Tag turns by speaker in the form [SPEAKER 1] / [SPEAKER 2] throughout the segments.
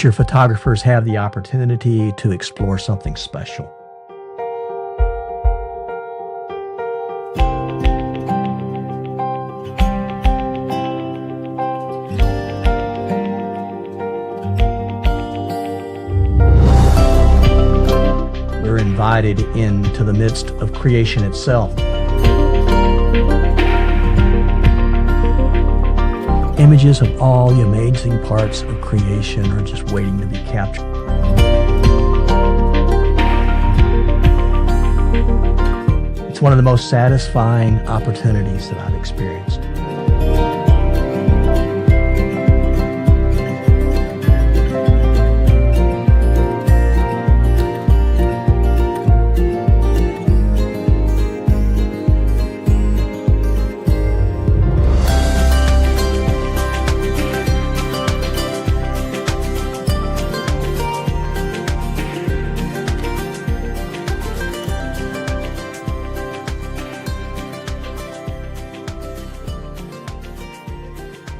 [SPEAKER 1] nature photographers have the opportunity to explore something special. We're invited into the midst of creation itself. Images of all the amazing parts of creation are just waiting to be captured. It's one of the most satisfying opportunities that I've experienced.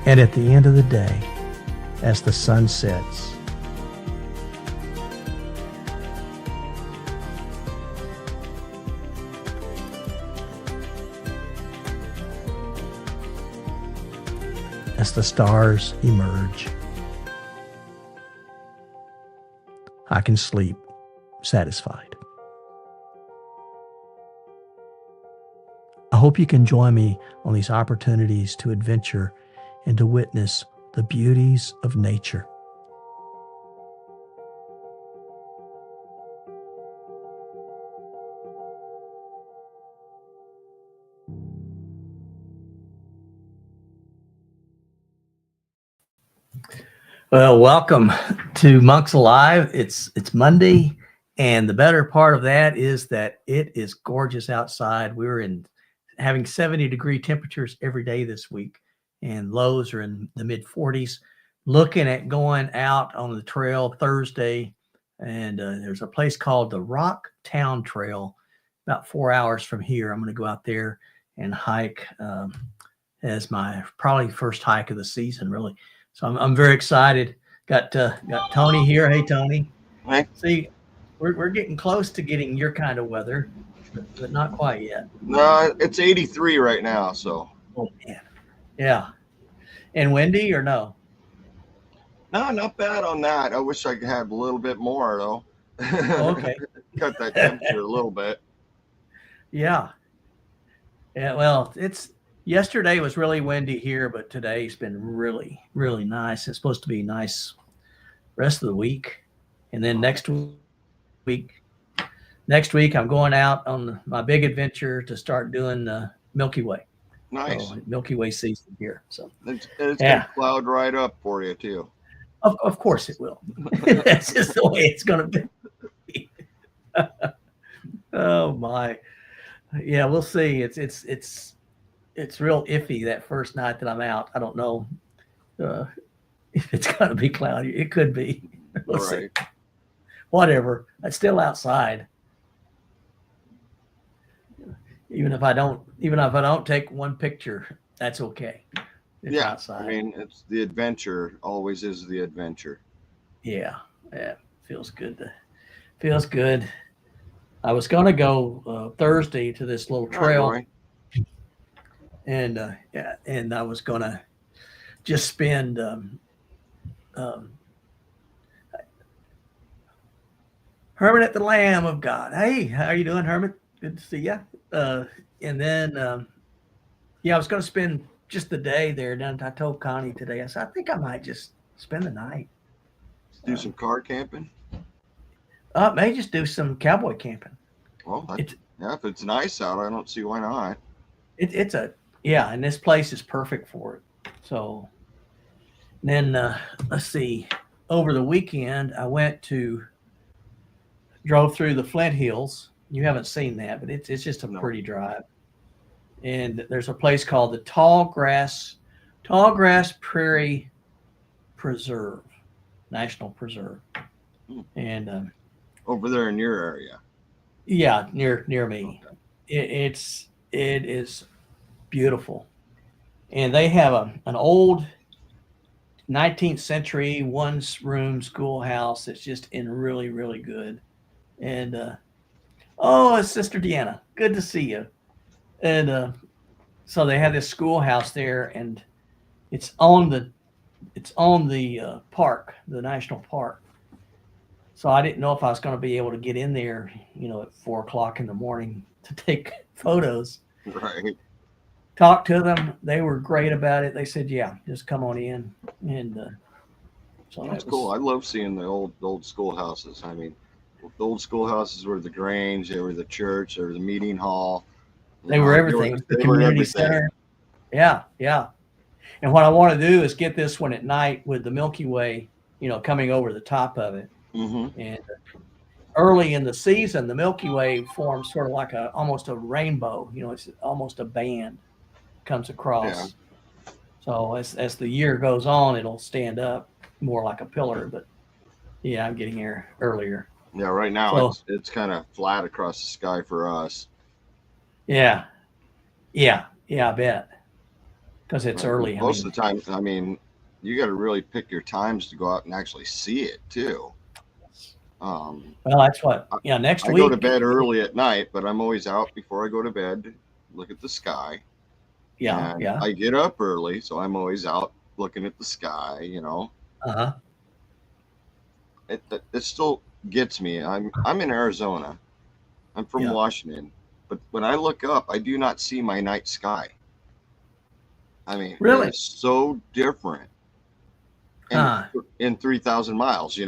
[SPEAKER 1] And at the end of the day, as the sun sets, as the stars emerge, I can sleep satisfied. I hope you can join me on these opportunities to adventure and to witness the beauties of nature. Well, welcome to Monks Alive. It's Monday, and the better part of that is that it is gorgeous outside. We're having 70-degree temperatures every day this week, and lows are in the mid 40s. Looking at going out on the trail Thursday, and there's a place called the Rock Town Trail, about 4 hours from here. I'm going to go out there and hike as my probably first hike of the season, really. So I'm very excited. Got Tony here. Hey, Tony.
[SPEAKER 2] Hi.
[SPEAKER 1] See, we're getting close to getting your kind of weather, but not quite yet.
[SPEAKER 2] No, it's 83 right now, so.
[SPEAKER 1] Oh man. Yeah. And windy or no?
[SPEAKER 2] No, not bad on that. I wish I could have a little bit more though.
[SPEAKER 1] Oh, okay.
[SPEAKER 2] Cut that temperature a little bit.
[SPEAKER 1] Yeah. Yeah. Well, yesterday was really windy here, but today's been really, really nice. It's supposed to be nice rest of the week. And then next week, I'm going out on my big adventure to start doing the Milky Way.
[SPEAKER 2] Nice.
[SPEAKER 1] So, Milky Way season here. So
[SPEAKER 2] it's gonna cloud right up for you too.
[SPEAKER 1] Of course it will. That's just the way it's gonna be. Oh my. Yeah, we'll see. It's real iffy that first night that I'm out. I don't know if it's gonna be cloudy. It could be. We'll see. Whatever. It's still outside. Even if I don't take one picture, that's okay. It's outside.
[SPEAKER 2] I mean, it's the adventure. Always is the adventure.
[SPEAKER 1] Yeah. Feels good. Feels good. I was gonna go Thursday to this little trail, and I was gonna just spend Herman at the Lamb of God. Hey, how are you doing, Herman? Good to see you. And then, I was going to spend just the day there. Then I told Connie today, I said, I think I might just spend the night.
[SPEAKER 2] Do some car camping?
[SPEAKER 1] May just do some cowboy camping.
[SPEAKER 2] Well, if it's nice out, I don't see why not.
[SPEAKER 1] And this place is perfect for it. So then, let's see, over the weekend, I drove through the Flint Hills. You haven't seen that, but it's just a pretty drive. And there's a place called the Tallgrass Prairie Preserve, National Preserve. And
[SPEAKER 2] over there in your area.
[SPEAKER 1] Yeah, near me. Okay. It is beautiful. And they have an old 19th century room schoolhouse that's just in really, really good. And oh, it's Sister Deanna. Good to see you. And so they have this schoolhouse there, and it's on the park, the national park. So I didn't know if I was going to be able to get in there, at 4 o'clock in the morning to take photos.
[SPEAKER 2] Right.
[SPEAKER 1] Talked to them. They were great about it. They said, "Yeah, just come on in." And so
[SPEAKER 2] That's cool. I love seeing the old schoolhouses. I mean, the old schoolhouses were the Grange, they were the church, they were the meeting hall.
[SPEAKER 1] They were everything. The
[SPEAKER 2] They were
[SPEAKER 1] community
[SPEAKER 2] everything.
[SPEAKER 1] center. Yeah, yeah. And what I want to do is get this one at night with the Milky Way, coming over the top of it.
[SPEAKER 2] Mm-hmm.
[SPEAKER 1] And early in the season, the Milky Way forms sort of like almost a rainbow. It's almost a band comes across. Yeah. So as the year goes on, it'll stand up more like a pillar. But yeah, I'm getting here earlier.
[SPEAKER 2] Yeah, right now it's kind of flat across the sky for us.
[SPEAKER 1] Yeah, I bet. Because it's early.
[SPEAKER 2] Most of the time, I mean, you got to really pick your times to go out and actually see it too.
[SPEAKER 1] Well, that's what. Yeah, next week.
[SPEAKER 2] I go to bed early at night, but I'm always out before I go to bed. Look at the sky.
[SPEAKER 1] Yeah,
[SPEAKER 2] and
[SPEAKER 1] yeah.
[SPEAKER 2] I get up early, so I'm always out looking at the sky.
[SPEAKER 1] Uh-huh.
[SPEAKER 2] It still gets me. I'm in Arizona. I'm from Washington, but when I look up, I do not see my night sky. I mean,
[SPEAKER 1] really,
[SPEAKER 2] it's so different. In 3,000 miles,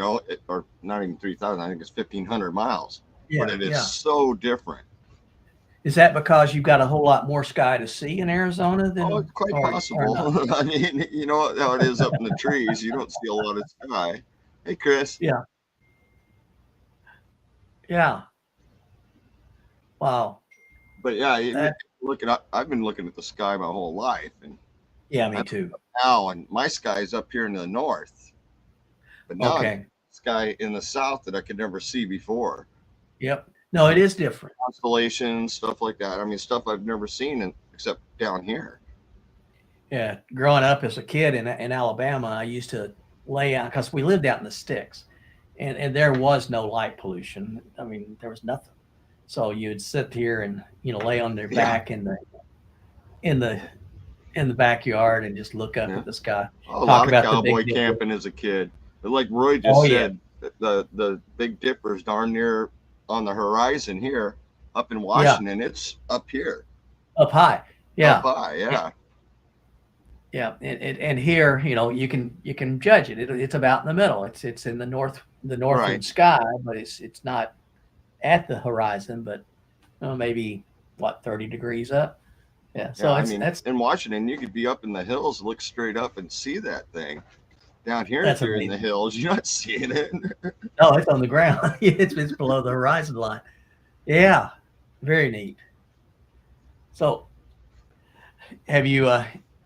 [SPEAKER 2] or not even 3,000. I think it's 1,500 miles.
[SPEAKER 1] Yeah,
[SPEAKER 2] but it is so different.
[SPEAKER 1] Is that because you've got a whole lot more sky to see in Arizona than?
[SPEAKER 2] Oh, it's quite possible. I mean, you know how it is up in the trees. You don't see a lot of sky. Hey, Chris.
[SPEAKER 1] Yeah. Yeah. Wow.
[SPEAKER 2] But yeah, I've been looking at the sky my whole life, and
[SPEAKER 1] yeah, me too.
[SPEAKER 2] Now, and my sky is up here in the north, but now sky in the south that I could never see before.
[SPEAKER 1] Yep. No, it is different.
[SPEAKER 2] Constellations, stuff like that. I mean, stuff I've never seen except down here.
[SPEAKER 1] Yeah. Growing up as a kid in Alabama, I used to lay out, because we lived out in the sticks, and there was no light pollution. I mean, there was nothing. So you'd sit here and, lay on their back in the backyard and just look up at the sky.
[SPEAKER 2] A lot of cowboy camping as a kid. But like Roy just said, the Big Dipper's darn near on the horizon here, up in Washington. It's up here,
[SPEAKER 1] up high. Yeah,
[SPEAKER 2] up high. Yeah,
[SPEAKER 1] yeah. And here, you can judge it. It's about in the middle. It's in the northern sky, but it's not at the horizon, but maybe 30 degrees up. Yeah. So that's
[SPEAKER 2] in Washington, you could be up in the hills, look straight up and see that thing. Down here, if you're in the hills, you're not seeing it.
[SPEAKER 1] No, it's on the ground. It's below the horizon line. Yeah, very neat. So, have you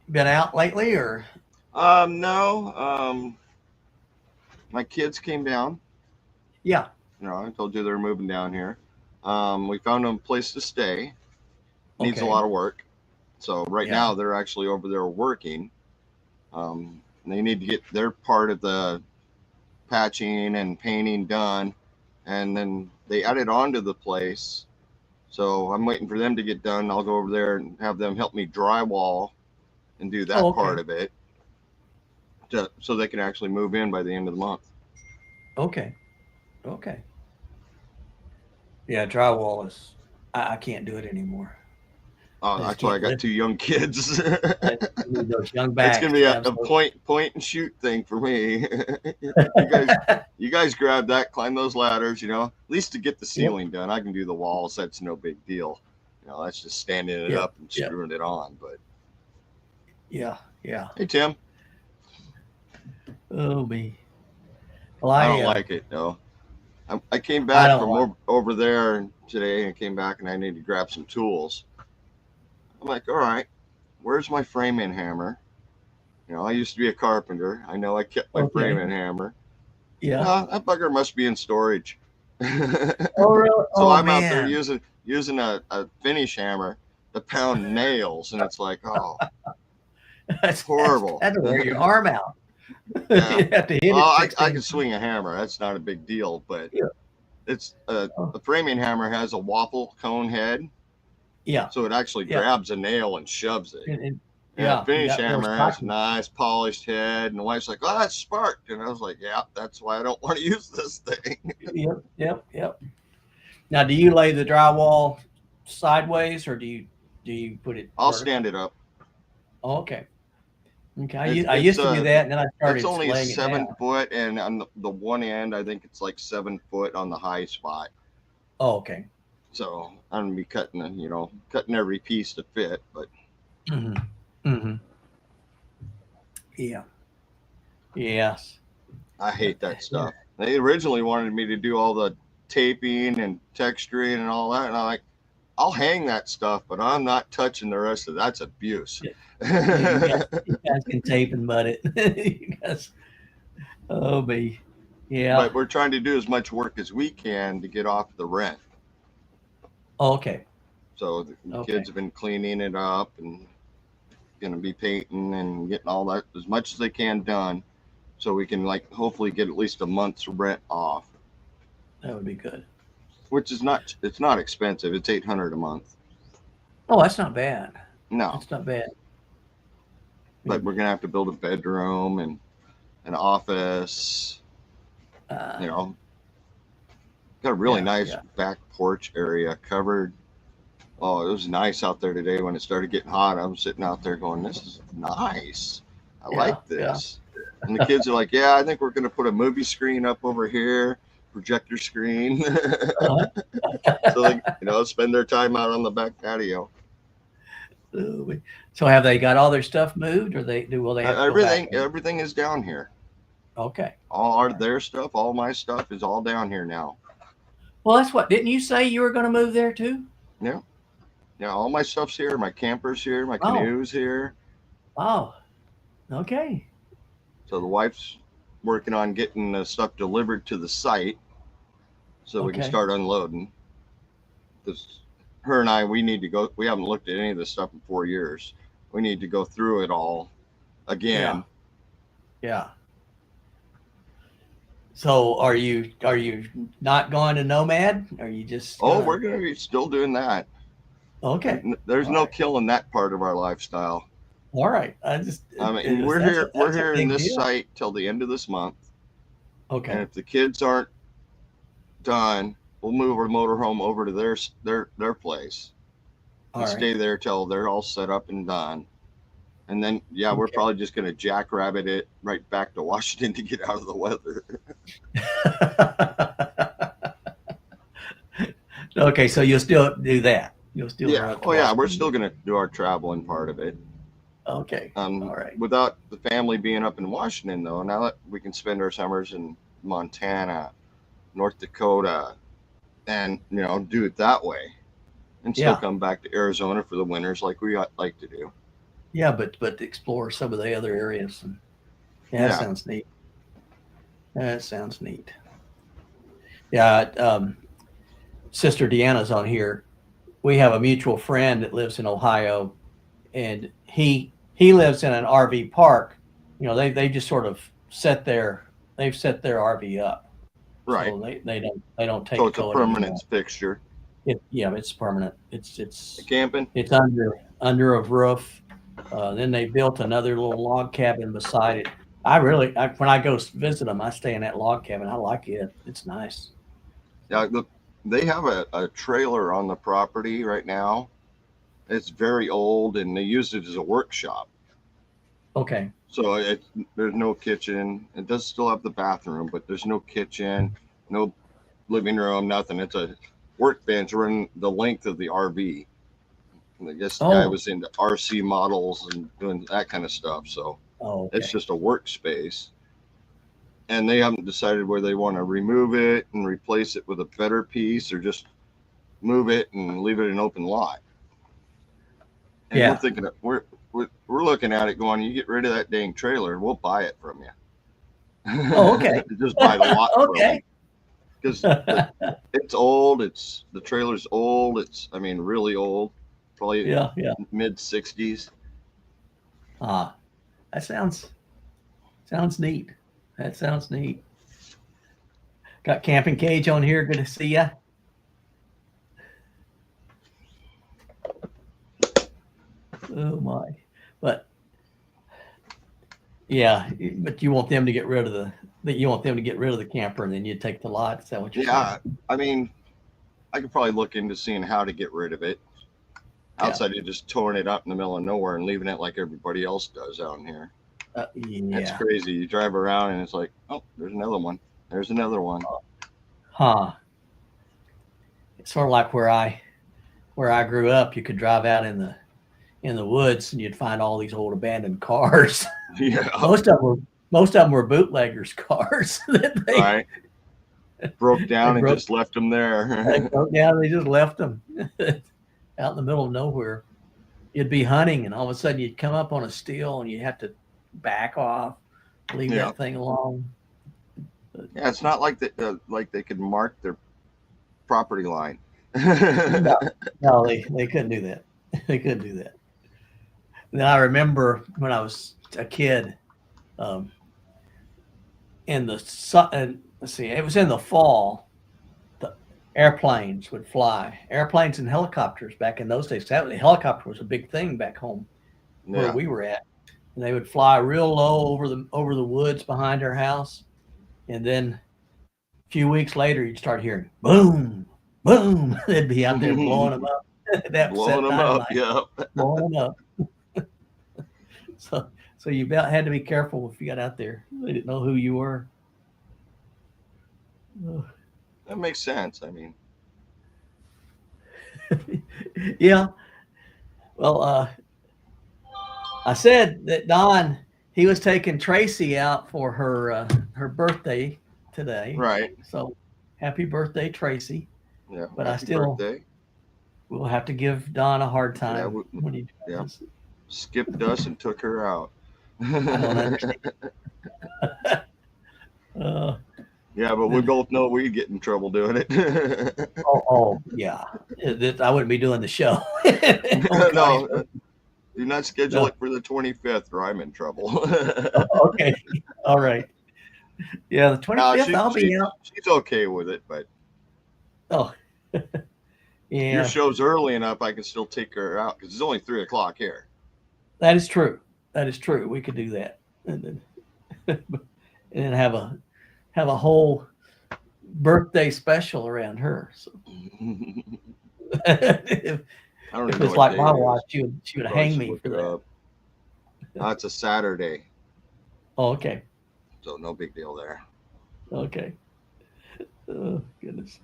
[SPEAKER 1] been out lately, or?
[SPEAKER 2] No. My kids came down.
[SPEAKER 1] Yeah.
[SPEAKER 2] I told you they're moving down here. We found them a place to stay. Needs a lot of work. So right now they're actually over there working. They need to get their part of the patching and painting done, and then they added on to the place. So I'm waiting for them to get done. I'll go over there and have them help me drywall and do that part of it, so they can actually move in by the end of the month.
[SPEAKER 1] Okay. Yeah, drywall is, I can't do it anymore.
[SPEAKER 2] Oh, that's why I got 2 young kids.
[SPEAKER 1] Those young backs.
[SPEAKER 2] It's gonna be a point and shoot thing for me. you guys grab that, climb those ladders. At least to get the ceiling done. I can do the walls. That's no big deal. That's just standing it up and screwing it on. But
[SPEAKER 1] yeah.
[SPEAKER 2] Hey, Tim.
[SPEAKER 1] Oh me. Well,
[SPEAKER 2] I don't like it though. I came back from over there today and came back, and I need to grab some tools. I'm like, all right, where's my framing hammer? I used to be a carpenter. I know I kept my framing hammer.
[SPEAKER 1] Yeah.
[SPEAKER 2] That bugger must be in storage.
[SPEAKER 1] Oh, really?
[SPEAKER 2] So I'm out there using a finish hammer to pound nails, and it's like, oh,
[SPEAKER 1] that's
[SPEAKER 2] horrible.
[SPEAKER 1] That's wear your arm out.
[SPEAKER 2] Yeah.
[SPEAKER 1] You have to hit
[SPEAKER 2] Well,
[SPEAKER 1] it
[SPEAKER 2] I
[SPEAKER 1] 16.
[SPEAKER 2] can swing a hammer. That's not a big deal, but
[SPEAKER 1] Yeah.
[SPEAKER 2] it's
[SPEAKER 1] Oh,
[SPEAKER 2] the framing hammer has a waffle cone head,
[SPEAKER 1] yeah.
[SPEAKER 2] so it actually
[SPEAKER 1] Yeah.
[SPEAKER 2] grabs a nail and shoves it. And a
[SPEAKER 1] Yeah. You
[SPEAKER 2] finish
[SPEAKER 1] got more
[SPEAKER 2] hammer has a
[SPEAKER 1] stock.
[SPEAKER 2] nice polished head, and the wife's like, "Oh, that's sparked," and I was like, "Yeah, that's why I don't want to use this thing."
[SPEAKER 1] Yep. Yep. Yep. Now, do you lay the drywall sideways or do you put it
[SPEAKER 2] I'll stand
[SPEAKER 1] vertical?
[SPEAKER 2] it up.
[SPEAKER 1] Oh, okay. Okay.
[SPEAKER 2] It's
[SPEAKER 1] I
[SPEAKER 2] it's
[SPEAKER 1] used to do
[SPEAKER 2] uh
[SPEAKER 1] that, and then I
[SPEAKER 2] it's
[SPEAKER 1] started
[SPEAKER 2] only
[SPEAKER 1] laying it down.
[SPEAKER 2] 7 foot, and on the one end, I think it's like 7 foot on the high spot.
[SPEAKER 1] Oh, okay.
[SPEAKER 2] So I'm gonna be cutting every piece to fit, but
[SPEAKER 1] Hmm. Hmm. Yeah. Yes.
[SPEAKER 2] I hate that
[SPEAKER 1] Yeah.
[SPEAKER 2] stuff. They originally wanted me to do all the taping and texturing and all that, and I'm like, I'll hang that stuff, but I'm not touching the rest of it. That's abuse.
[SPEAKER 1] Yeah. You guys can tape and mud it. You guys. Oh, me. Yeah.
[SPEAKER 2] But we're trying to do as much work as we can to get off the rent.
[SPEAKER 1] Oh, okay.
[SPEAKER 2] So the
[SPEAKER 1] Okay.
[SPEAKER 2] kids have been cleaning it up and going to be painting and getting all that as much as they can done, so we can like hopefully get at least a month's rent off,
[SPEAKER 1] That would be good.
[SPEAKER 2] which is not expensive. It's $800 a month.
[SPEAKER 1] Oh, that's not bad.
[SPEAKER 2] No,
[SPEAKER 1] That's not bad.
[SPEAKER 2] but we're gonna have to build a bedroom and an office.
[SPEAKER 1] Uh,
[SPEAKER 2] You know, got a really
[SPEAKER 1] yeah.
[SPEAKER 2] nice
[SPEAKER 1] Yeah.
[SPEAKER 2] back porch area covered. Oh, it was nice out there today when it started getting hot. I was sitting out there going, "This is nice. I
[SPEAKER 1] Yeah.
[SPEAKER 2] like this." And the kids are like, "Yeah, I think we're going to put a movie screen up over here, projector screen."
[SPEAKER 1] Uh-huh.
[SPEAKER 2] So they, spend their time out on the back patio.
[SPEAKER 1] So have they got all their stuff moved, or will they have to go back?
[SPEAKER 2] Everything is down here.
[SPEAKER 1] Okay.
[SPEAKER 2] Their stuff, all my stuff is all down here now.
[SPEAKER 1] Well, that's what. Didn't you say you were going to move there too?
[SPEAKER 2] Yeah, yeah, all my stuff's here. My camper's here. My
[SPEAKER 1] Oh.
[SPEAKER 2] canoe's here.
[SPEAKER 1] Oh. Okay.
[SPEAKER 2] So the wife's working on getting the stuff delivered to the site, so we can
[SPEAKER 1] Okay.
[SPEAKER 2] start unloading. Because her and I, we need to go. We haven't looked at any of this stuff in 4 years. We need to go through it all again.
[SPEAKER 1] Yeah. So are you not going to Nomad? Are you just?
[SPEAKER 2] Oh, we're gonna be still doing that.
[SPEAKER 1] Okay.
[SPEAKER 2] There's
[SPEAKER 1] All
[SPEAKER 2] no
[SPEAKER 1] right.
[SPEAKER 2] killing that part of our lifestyle.
[SPEAKER 1] All right.
[SPEAKER 2] I mean, we're here. We're here in this site till the end of this month.
[SPEAKER 1] Okay.
[SPEAKER 2] And if the kids aren't done, we'll move our motorhome over to their place and stay there till they're all set up and done. And then, we're probably just going to jackrabbit it right back to Washington to get out of the weather.
[SPEAKER 1] Okay, so you'll still do that. You'll still.
[SPEAKER 2] We're still going to do our traveling part of it.
[SPEAKER 1] Okay. All right.
[SPEAKER 2] Without the family being up in Washington, though, now that we can spend our summers in Montana, North Dakota, and do it that way, and still come back to Arizona for the winters like we like to do.
[SPEAKER 1] Yeah, but explore some of the other areas. And, that sounds neat. That sounds neat. Yeah, Sister Deanna's on here. We have a mutual friend that lives in Ohio, and he lives in an RV park. They just sort of set their RV up.
[SPEAKER 2] Right.
[SPEAKER 1] So they don't take.
[SPEAKER 2] So it's a permanent fixture.
[SPEAKER 1] It's permanent. It's
[SPEAKER 2] camping.
[SPEAKER 1] It's under a roof. Then they built another little log cabin beside it. When I go visit them, I stay in that log cabin. I like it. It's nice.
[SPEAKER 2] Yeah, look, they have a trailer on the property right now. It's very old, and they use it as a workshop.
[SPEAKER 1] Okay.
[SPEAKER 2] So there's no kitchen. It does still have the bathroom, but there's no kitchen, no living room, nothing. It's a workbench running the length of the RV. And I guess the guy was into RC models and doing that kind of stuff. So it's just a workspace. And they haven't decided whether they want to remove it and replace it with a better piece or just move it and leave it an open lot. And we're thinking we're looking at it going, you get rid of that dang trailer, we'll buy it from you.
[SPEAKER 1] Oh, okay.
[SPEAKER 2] Just buy the lot
[SPEAKER 1] okay.
[SPEAKER 2] Because it's old. The trailer's old. Really old. Probably mid 60s.
[SPEAKER 1] That sounds Sounds neat. That sounds neat. Got Camping Cage on here. Good to see ya. Oh my. But yeah, but you want them to get rid of the camper, and then you take the lot. Is that what you're
[SPEAKER 2] Yeah,
[SPEAKER 1] saying?
[SPEAKER 2] I mean, I could probably look into seeing how to get rid of it outside of just towing it up in the middle of nowhere and leaving it like everybody else does out here. That's
[SPEAKER 1] Yeah.
[SPEAKER 2] crazy. You drive around and it's like, oh, there's another one. There's another one.
[SPEAKER 1] Huh. It's sort of like where I grew up. You could drive out in the woods and you'd find all these old abandoned cars.
[SPEAKER 2] Yeah.
[SPEAKER 1] Most of them were bootleggers' cars that
[SPEAKER 2] Right. Broke down
[SPEAKER 1] they
[SPEAKER 2] and just left them there.
[SPEAKER 1] they broke down. They just left them out in the middle of nowhere. You'd be hunting, and all of a sudden you'd come up on a still, and you have to back off, leave
[SPEAKER 2] Yeah.
[SPEAKER 1] that thing alone.
[SPEAKER 2] Yeah, it's not like like they could mark their property line.
[SPEAKER 1] No, they couldn't do that. They couldn't do that. Then I remember when I was a kid, in the sun. Let's see, it was in the fall. The airplanes would fly. Airplanes and helicopters back in those days. The helicopter was a big thing back home where
[SPEAKER 2] Yeah.
[SPEAKER 1] we were at, and they would fly real low over the woods behind our house, and then a few weeks later you'd start hearing boom, boom. They'd be out there blowing them up.
[SPEAKER 2] Blowing them up. Yeah.
[SPEAKER 1] Blowing them up. So you about had to be careful if you got out there. They didn't know who you were.
[SPEAKER 2] That makes sense. I mean,
[SPEAKER 1] Yeah. Well, I said that Don, he was taking Tracy out for her birthday today.
[SPEAKER 2] right.
[SPEAKER 1] So happy birthday, Tracy.
[SPEAKER 2] Yeah.
[SPEAKER 1] But
[SPEAKER 2] Happy birthday.
[SPEAKER 1] We'll have to give Don a hard time when he
[SPEAKER 2] yeah.
[SPEAKER 1] does.
[SPEAKER 2] Skipped us and took her out.
[SPEAKER 1] I don't understand.
[SPEAKER 2] Yeah, but we both know we'd get in trouble doing it.
[SPEAKER 1] Yeah. I wouldn't be doing the show.
[SPEAKER 2] No, do not schedule it for the 25th or I'm in trouble.
[SPEAKER 1] Okay. All right. Yeah, the 25th, I'll be out.
[SPEAKER 2] She's okay with it, but
[SPEAKER 1] yeah.
[SPEAKER 2] Your show's early enough, I can still take her out because it's only 3:00 here.
[SPEAKER 1] That is true. That is true. We could do that, and then have a whole birthday special around her. So if it's like my wife, she would hang me for that.
[SPEAKER 2] It's a Saturday.
[SPEAKER 1] Oh, okay.
[SPEAKER 2] So no big deal there.
[SPEAKER 1] Okay. Oh goodness.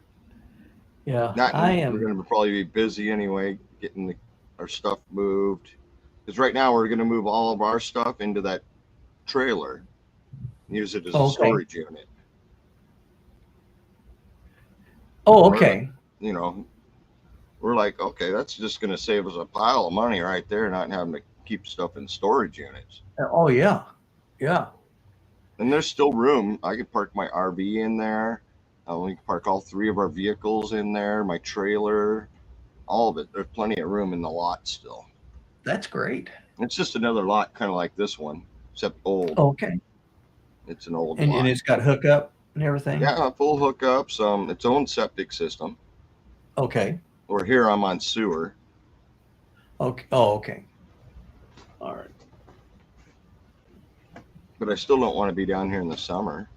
[SPEAKER 1] Yeah,
[SPEAKER 2] I am. We're going to probably be busy anyway, getting our stuff moved. Because right now we're going to move all of our stuff into that trailer, use it as a storage unit.
[SPEAKER 1] Oh, okay.
[SPEAKER 2] We're like, okay, that's just going to save us a pile of money right there, not having to keep stuff in storage units.
[SPEAKER 1] Oh yeah, yeah.
[SPEAKER 2] And there's still room. I could park my RV in there. We can park all 3 of our vehicles in there, my trailer, all of it. There's plenty of room in the lot still.
[SPEAKER 1] That's great.
[SPEAKER 2] It's just another lot, kind of like this one, except old.
[SPEAKER 1] Okay.
[SPEAKER 2] It's an old
[SPEAKER 1] lot.
[SPEAKER 2] And
[SPEAKER 1] it's got hookup and everything?
[SPEAKER 2] Yeah, full hookups, its own septic system.
[SPEAKER 1] Okay.
[SPEAKER 2] Or here I'm on sewer.
[SPEAKER 1] Okay. Oh, okay. All right.
[SPEAKER 2] But I still don't want to be down here in the summer.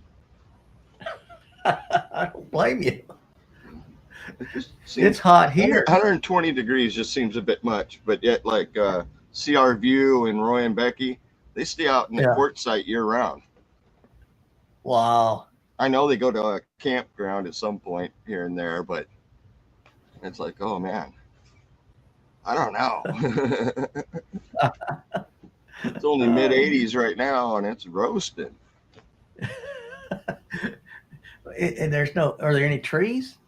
[SPEAKER 1] I don't blame you. It's hot here.
[SPEAKER 2] 120 degrees just seems a bit much, but yet like CR View and Roy and Becky, they stay out in the court site year round.
[SPEAKER 1] Wow.
[SPEAKER 2] I know they go to a campground at some point here and there, but it's like, oh man, I don't know. It's only mid 80s right now and it's roasting.
[SPEAKER 1] And are there any trees?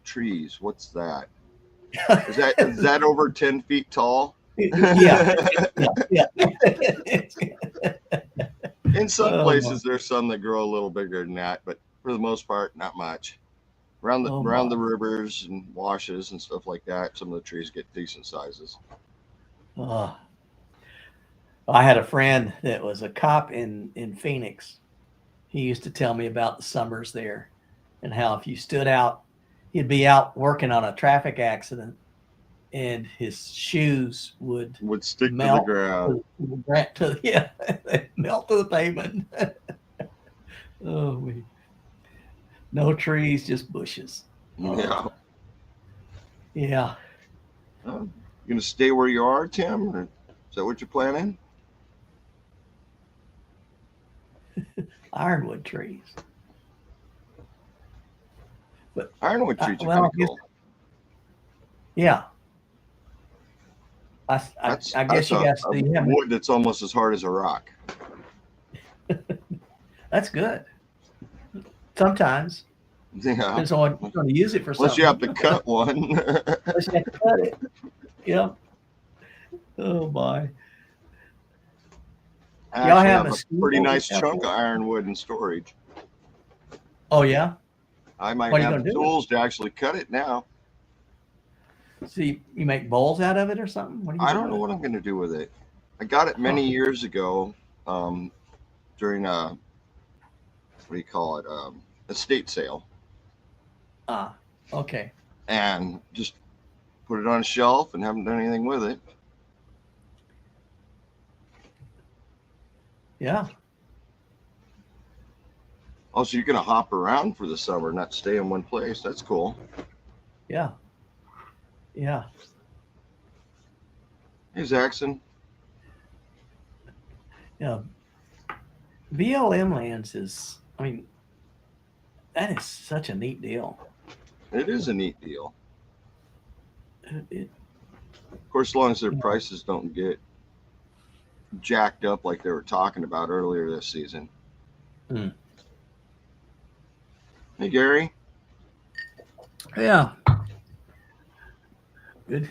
[SPEAKER 2] Trees. What's that? Is that over 10 feet tall?
[SPEAKER 1] Yeah.
[SPEAKER 2] In some places, there's some that grow a little bigger than that, but for the most part, not much. Around the rivers and washes and stuff like that, some of the trees get decent sizes.
[SPEAKER 1] I had a friend that was a cop in Phoenix. He used to tell me about the summers there and how if you stood out, he'd be out working on a traffic accident and his shoes would
[SPEAKER 2] stick to the
[SPEAKER 1] melt
[SPEAKER 2] ground.
[SPEAKER 1] yeah, they'd melt to the pavement. Oh, no trees, just bushes.
[SPEAKER 2] Yeah.
[SPEAKER 1] Yeah.
[SPEAKER 2] You gonna stay where you are, Tim? Or is that what you're planning?
[SPEAKER 1] Ironwood trees.
[SPEAKER 2] But ironwood trees are
[SPEAKER 1] well,
[SPEAKER 2] pretty cool.
[SPEAKER 1] Yeah. I guess you guys see
[SPEAKER 2] wood that's almost as hard as a rock.
[SPEAKER 1] That's good. Sometimes.
[SPEAKER 2] Yeah.
[SPEAKER 1] Depends on what you're going to use it for.
[SPEAKER 2] Unless you have to cut one.
[SPEAKER 1] Unless you have to cut it. Yep. Oh my.
[SPEAKER 2] Y'all have a pretty nice chunk of ironwood in storage.
[SPEAKER 1] Oh yeah.
[SPEAKER 2] I might have the tools to actually cut it now.
[SPEAKER 1] So you make bowls out of it or something?
[SPEAKER 2] I don't know what I'm going to do with it. I got it many years ago during a, what do you call it, estate sale.
[SPEAKER 1] Ah, okay.
[SPEAKER 2] And just put it on a shelf and haven't done anything with it.
[SPEAKER 1] Yeah.
[SPEAKER 2] Oh, so you're going to hop around for the summer, not stay in one place. That's cool.
[SPEAKER 1] Yeah. Yeah.
[SPEAKER 2] Hey, Zaxxon.
[SPEAKER 1] Yeah. BLM lands is, I mean, that is such a neat deal.
[SPEAKER 2] It is a neat deal. Of course, as long as their prices don't get jacked up like they were talking about earlier this season.
[SPEAKER 1] Hmm.
[SPEAKER 2] Hey, Gary.
[SPEAKER 1] Yeah. Good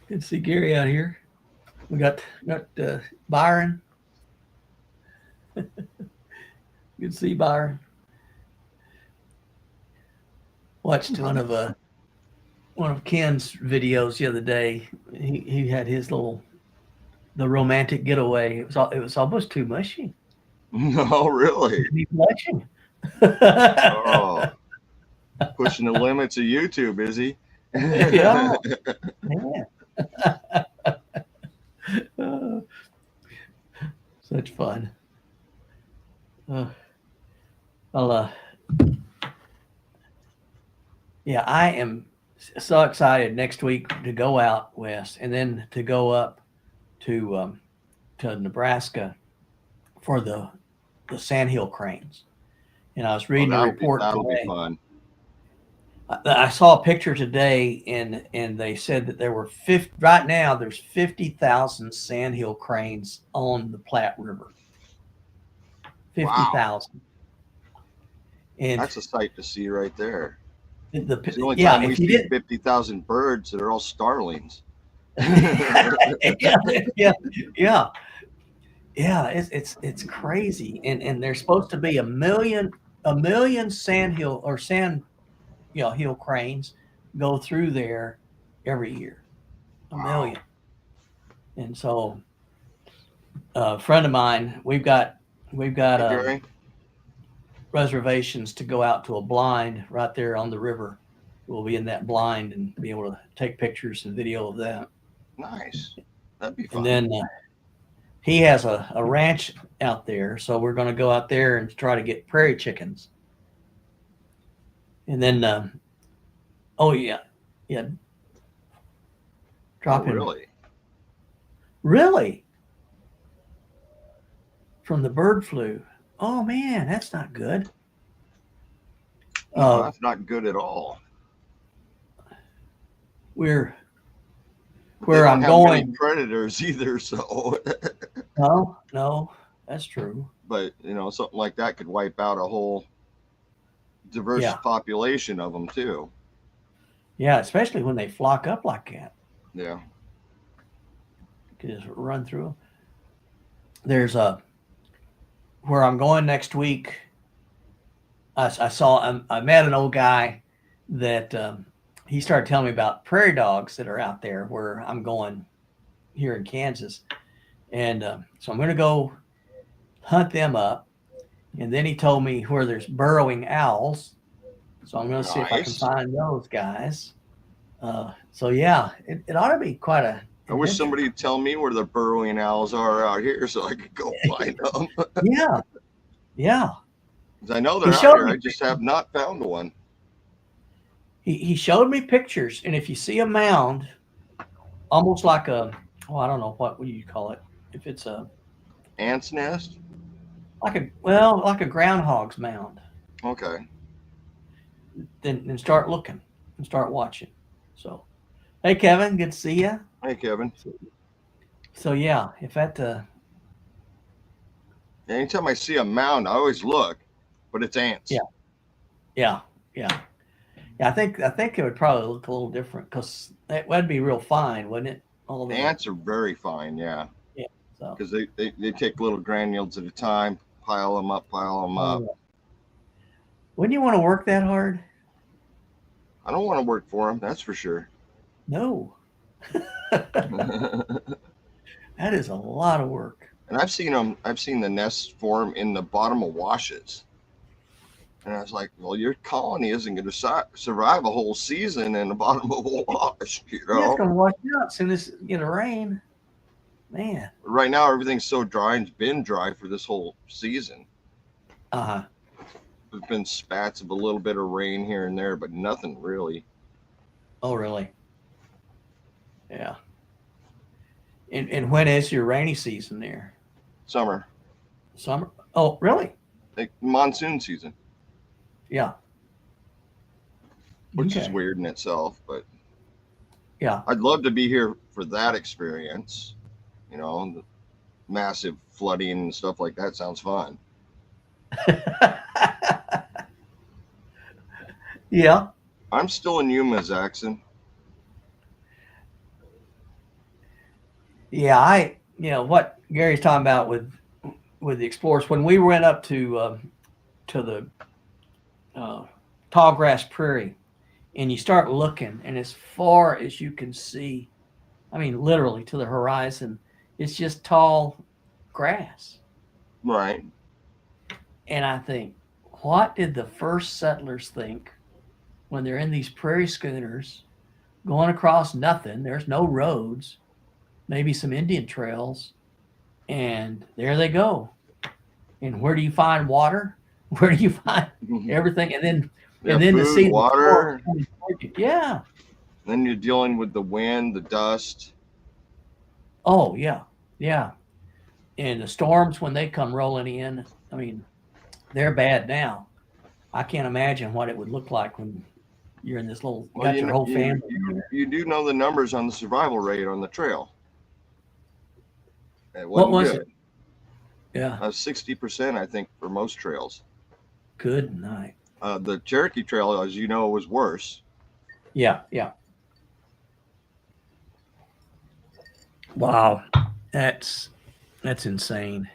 [SPEAKER 1] to see Gary out here. We got Byron. Good to see Byron. Watched one of Ken's videos the other day. He had his the romantic getaway. It was almost too mushy.
[SPEAKER 2] No, really.
[SPEAKER 1] He's blushing.
[SPEAKER 2] Oh, pushing the limits of YouTube, is he?
[SPEAKER 1] Yeah. Such fun. Yeah, I am so excited next week to go out west and then to go up to Nebraska for the sandhill cranes. And I was reading a report
[SPEAKER 2] that'll
[SPEAKER 1] today.
[SPEAKER 2] Be fun.
[SPEAKER 1] I saw a picture today, and they said that there were right now there's 50,000 sandhill cranes on the Platte River. 50,000. Wow. And
[SPEAKER 2] that's a sight to see right there.
[SPEAKER 1] It's the only time
[SPEAKER 2] we see 50,000 birds that are all starlings.
[SPEAKER 1] Yeah. It's crazy, and there's supposed to be a million sandhill or hill cranes go through there every year. A million. And so a friend of mine, we've got reservations to go out to a blind right there on the river. We'll be in that blind and be able to take pictures and video of that.
[SPEAKER 2] Nice. That'd be fun.
[SPEAKER 1] And then he has a ranch out there, so we're going to go out there and try to get prairie chickens. And then, dropping. Really? From the bird flu. Oh man, that's not good.
[SPEAKER 2] No, that's not good at all.
[SPEAKER 1] Where I'm going,
[SPEAKER 2] predators either. So
[SPEAKER 1] no, that's true.
[SPEAKER 2] But something like that could wipe out a whole diverse population of them too.
[SPEAKER 1] Yeah, especially when they flock up like that.
[SPEAKER 2] Yeah,
[SPEAKER 1] you can just run through them. There's where I'm going next week. I met an old guy that he started telling me about prairie dogs that are out there where I'm going here in Kansas. And so I'm going to go hunt them up. And then he told me where there's burrowing owls. So I'm going to see if I can
[SPEAKER 2] Nice.
[SPEAKER 1] find those guys. So yeah, it ought to be quite a
[SPEAKER 2] I wish
[SPEAKER 1] adventure.
[SPEAKER 2] somebody would tell me where the burrowing owls are out here so I could go find them.
[SPEAKER 1] Yeah, yeah.
[SPEAKER 2] 'Cause I know
[SPEAKER 1] He
[SPEAKER 2] they're out
[SPEAKER 1] showed
[SPEAKER 2] here.
[SPEAKER 1] me
[SPEAKER 2] I just have not found one.
[SPEAKER 1] he showed me pictures, and if you see a mound, almost like a, oh, I don't know what do you call it? If it's a
[SPEAKER 2] Ant's nest?
[SPEAKER 1] like a groundhog's mound,
[SPEAKER 2] Okay.
[SPEAKER 1] then start looking and start watching. So, hey Kevin, good to see you.
[SPEAKER 2] Hey, Kevin.
[SPEAKER 1] So yeah, if that
[SPEAKER 2] Anytime I see a mound, I always look, but it's ants.
[SPEAKER 1] yeah, yeah, yeah. Yeah, I think it would probably look a little different because that'd be real fine, wouldn't it? All the
[SPEAKER 2] Ants are very fine, yeah,
[SPEAKER 1] yeah. So
[SPEAKER 2] because they take little granules at a time, pile them up, pile them
[SPEAKER 1] oh,
[SPEAKER 2] up.
[SPEAKER 1] yeah. Wouldn't you want to work that hard?
[SPEAKER 2] I don't want to work for them, that's for sure.
[SPEAKER 1] No,
[SPEAKER 2] And
[SPEAKER 1] that is a lot of work.
[SPEAKER 2] I've seen them. I've seen the nests form in the bottom of washes, and I was like, "Well, your colony isn't going to survive a whole season in the bottom of a wash, you
[SPEAKER 1] Yeah, it's
[SPEAKER 2] know."
[SPEAKER 1] gonna wash out as soon as you get a rain, man.
[SPEAKER 2] Right now, everything's so dry and it's been dry for this whole season.
[SPEAKER 1] Uh huh.
[SPEAKER 2] There's been spats of a little bit of rain here and there, but nothing really.
[SPEAKER 1] Oh, really? Yeah. And when is your rainy season there?
[SPEAKER 2] Summer,
[SPEAKER 1] Summer? Oh, really?
[SPEAKER 2] like monsoon season,
[SPEAKER 1] Yeah.
[SPEAKER 2] which is
[SPEAKER 1] Okay.
[SPEAKER 2] weird in itself, but
[SPEAKER 1] Yeah.
[SPEAKER 2] I'd love to be here for that experience. You know, the massive flooding and stuff like that sounds fun.
[SPEAKER 1] Yeah.
[SPEAKER 2] I'm still in Yuma, Zaxxon.
[SPEAKER 1] Yeah. What Gary's talking about with the explorers when we went up to the tall grass prairie, and you start looking, and as far as you can see, I mean, literally to the horizon, it's just tall grass.
[SPEAKER 2] Right.
[SPEAKER 1] And I think, what did the first settlers think when they're in these prairie schooners going across nothing? There's no roads, maybe some Indian trails, and there they go. And where do you find water? Where do you find everything?
[SPEAKER 2] Yeah,
[SPEAKER 1] And then to
[SPEAKER 2] food,
[SPEAKER 1] see the
[SPEAKER 2] water.
[SPEAKER 1] yeah.
[SPEAKER 2] Then you're dealing with the wind, the dust.
[SPEAKER 1] Oh yeah, yeah. And the storms when they come rolling in, I mean, they're bad now. I can't imagine what it would look like when you're in this little,
[SPEAKER 2] Well,
[SPEAKER 1] got
[SPEAKER 2] you
[SPEAKER 1] your
[SPEAKER 2] know,
[SPEAKER 1] whole family in there.
[SPEAKER 2] you do know the numbers on the survival rate on the trail. It
[SPEAKER 1] What
[SPEAKER 2] wasn't
[SPEAKER 1] was
[SPEAKER 2] good.
[SPEAKER 1] it? Yeah,
[SPEAKER 2] 60%, I think, for most trails.
[SPEAKER 1] good night.
[SPEAKER 2] The Cherokee Trail, as you know, was worse.
[SPEAKER 1] Yeah, yeah. Wow, that's insane.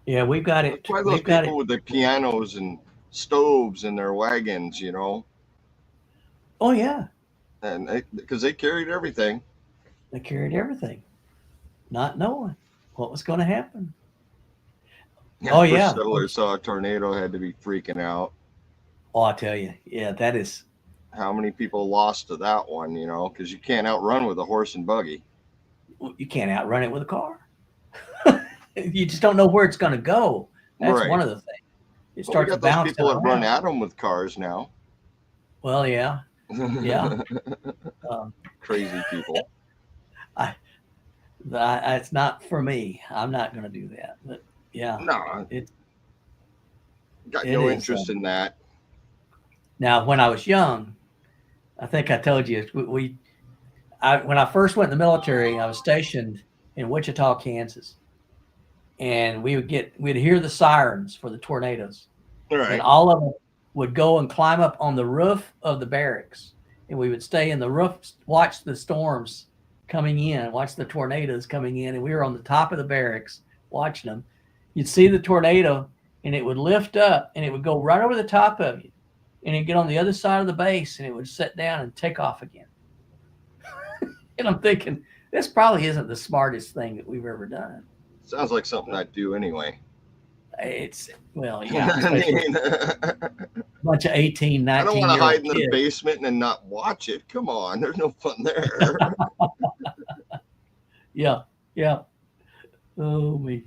[SPEAKER 1] Yeah, we've got it.
[SPEAKER 2] That's why those
[SPEAKER 1] We've got it.
[SPEAKER 2] people with the pianos and stoves in their wagons, you know,
[SPEAKER 1] Oh yeah,
[SPEAKER 2] and because they carried everything.
[SPEAKER 1] they carried everything, not knowing what was going to happen. Oh
[SPEAKER 2] First
[SPEAKER 1] yeah.
[SPEAKER 2] settlers saw a tornado, had to be freaking out.
[SPEAKER 1] Oh, I tell you, yeah, that is.
[SPEAKER 2] How many people lost to that one, you know, because you can't outrun with a horse and buggy.
[SPEAKER 1] You can't outrun it with a car. You just don't know where it's going to go. That's
[SPEAKER 2] Right.
[SPEAKER 1] one of the things. It
[SPEAKER 2] But we
[SPEAKER 1] starts
[SPEAKER 2] got those
[SPEAKER 1] bouncing
[SPEAKER 2] people that run
[SPEAKER 1] around.
[SPEAKER 2] at them with cars now.
[SPEAKER 1] Well, yeah, yeah.
[SPEAKER 2] Crazy people.
[SPEAKER 1] It's not for me. I'm not going to do that. But yeah,
[SPEAKER 2] No,
[SPEAKER 1] it.
[SPEAKER 2] got
[SPEAKER 1] It
[SPEAKER 2] no
[SPEAKER 1] is,
[SPEAKER 2] interest in that.
[SPEAKER 1] Now, when I was young, I think I told you when I first went in the military, I was stationed in Wichita, Kansas, and we'd hear the sirens for the tornadoes,
[SPEAKER 2] All
[SPEAKER 1] and
[SPEAKER 2] right.
[SPEAKER 1] all of them would go and climb up on the roof of the barracks, and we would stay in the roof, watch the storms coming in, watch the tornadoes coming in, and we were on the top of the barracks watching them. You'd see the tornado, and it would lift up, and it would go right over the top of you, and it'd get on the other side of the base, and it would sit down and take off again. And I'm thinking, this probably isn't the smartest thing that we've ever done.
[SPEAKER 2] Sounds like something I'd do anyway.
[SPEAKER 1] It's, well, yeah,
[SPEAKER 2] I
[SPEAKER 1] especially
[SPEAKER 2] mean,
[SPEAKER 1] a bunch of 18,
[SPEAKER 2] I don't want to
[SPEAKER 1] 19-year-old
[SPEAKER 2] hide in the
[SPEAKER 1] kids.
[SPEAKER 2] basement and not watch it. Come on, there's no fun there.
[SPEAKER 1] Yeah, yeah. Oh, me.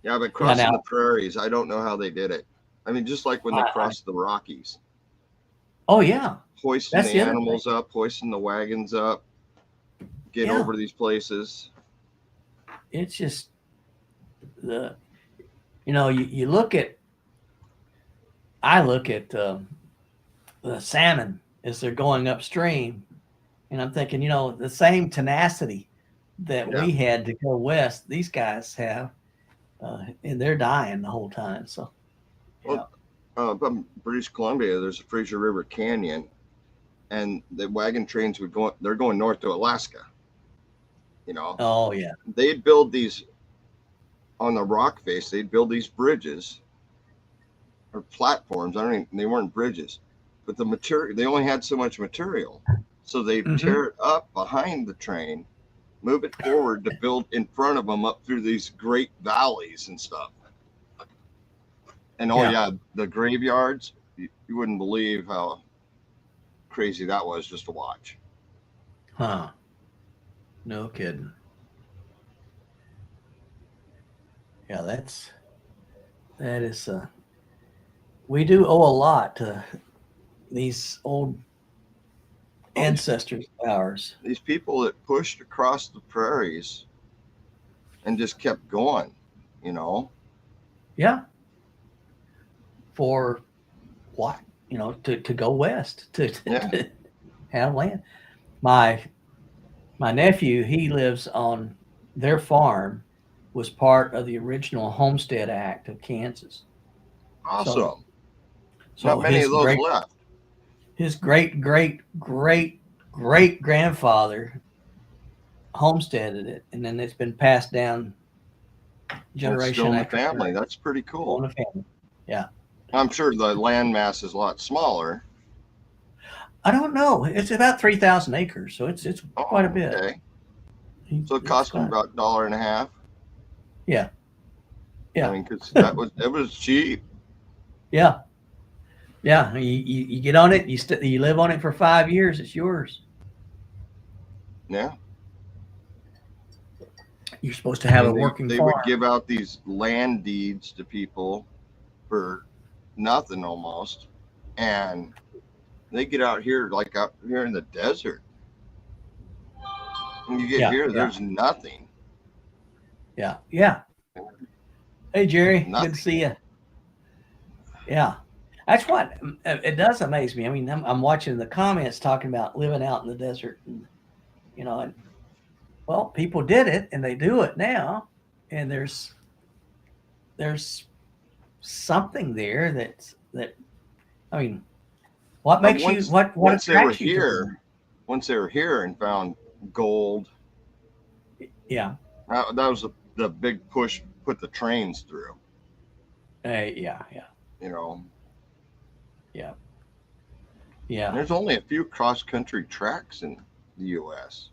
[SPEAKER 2] Yeah, but crossing
[SPEAKER 1] now,
[SPEAKER 2] the prairies, I don't know how they did it. I mean, just like when they
[SPEAKER 1] I,
[SPEAKER 2] crossed the Rockies,
[SPEAKER 1] oh, yeah.
[SPEAKER 2] hoisting
[SPEAKER 1] That's
[SPEAKER 2] the
[SPEAKER 1] the other
[SPEAKER 2] animals
[SPEAKER 1] thing.
[SPEAKER 2] up, hoisting the wagons up, get
[SPEAKER 1] Yeah.
[SPEAKER 2] over these places.
[SPEAKER 1] It's just you look at, I look at the salmon as they're going upstream, and I'm thinking, the same tenacity that
[SPEAKER 2] Yeah.
[SPEAKER 1] we had to go west, these guys have, and they're dying the whole time. So, yeah.
[SPEAKER 2] Well, up in British Columbia, there's a Fraser River Canyon, and the wagon trains they're going north to Alaska.
[SPEAKER 1] Oh, yeah.
[SPEAKER 2] They'd build these on the rock face, they'd build these bridges or platforms. They weren't bridges, but the material, they only had so much material. So they'd tear it up behind the train, move it forward to build in front of them up through these great valleys and stuff. And the graveyards, you wouldn't believe how crazy that was just to watch.
[SPEAKER 1] Huh. No kidding. Yeah, that is, we do owe a lot to these old ancestors of ours.
[SPEAKER 2] These people that pushed across the prairies and just kept going,
[SPEAKER 1] Yeah. For what? To go west, to have land. My nephew, he lives on their farm, was part of the original Homestead Act of Kansas.
[SPEAKER 2] Awesome.
[SPEAKER 1] So
[SPEAKER 2] not many of those left.
[SPEAKER 1] His great grandfather homesteaded it, and then it's been passed down generation
[SPEAKER 2] still in the
[SPEAKER 1] after
[SPEAKER 2] family. That's pretty cool.
[SPEAKER 1] In the family. Yeah.
[SPEAKER 2] I'm sure the land mass is a lot smaller.
[SPEAKER 1] I don't know. It's about 3,000 acres, so it's quite a bit.
[SPEAKER 2] Okay. So it cost him about $1.50.
[SPEAKER 1] Yeah. Yeah.
[SPEAKER 2] I mean, because it was cheap.
[SPEAKER 1] Yeah. Yeah. You get on it. You live on it for 5 years. It's yours.
[SPEAKER 2] Yeah.
[SPEAKER 1] You're supposed to have a working
[SPEAKER 2] farm. They would give out these land deeds to people for nothing almost, and they get out here in the desert. When you get here, there's nothing.
[SPEAKER 1] Yeah. Yeah. Hey, Jerry.
[SPEAKER 2] Nothing.
[SPEAKER 1] Good to see you. Yeah. That's what it does amaze me. I mean, I'm watching the comments talking about living out in the desert, and well, people did it and they do it now, and there's something there that I mean, what makes you what
[SPEAKER 2] once they were
[SPEAKER 1] attracts you
[SPEAKER 2] here, once they were here and found gold,
[SPEAKER 1] yeah,
[SPEAKER 2] that was the big push, put the trains through.
[SPEAKER 1] Yeah. Yeah.
[SPEAKER 2] There's only a few cross-country tracks in the U.S.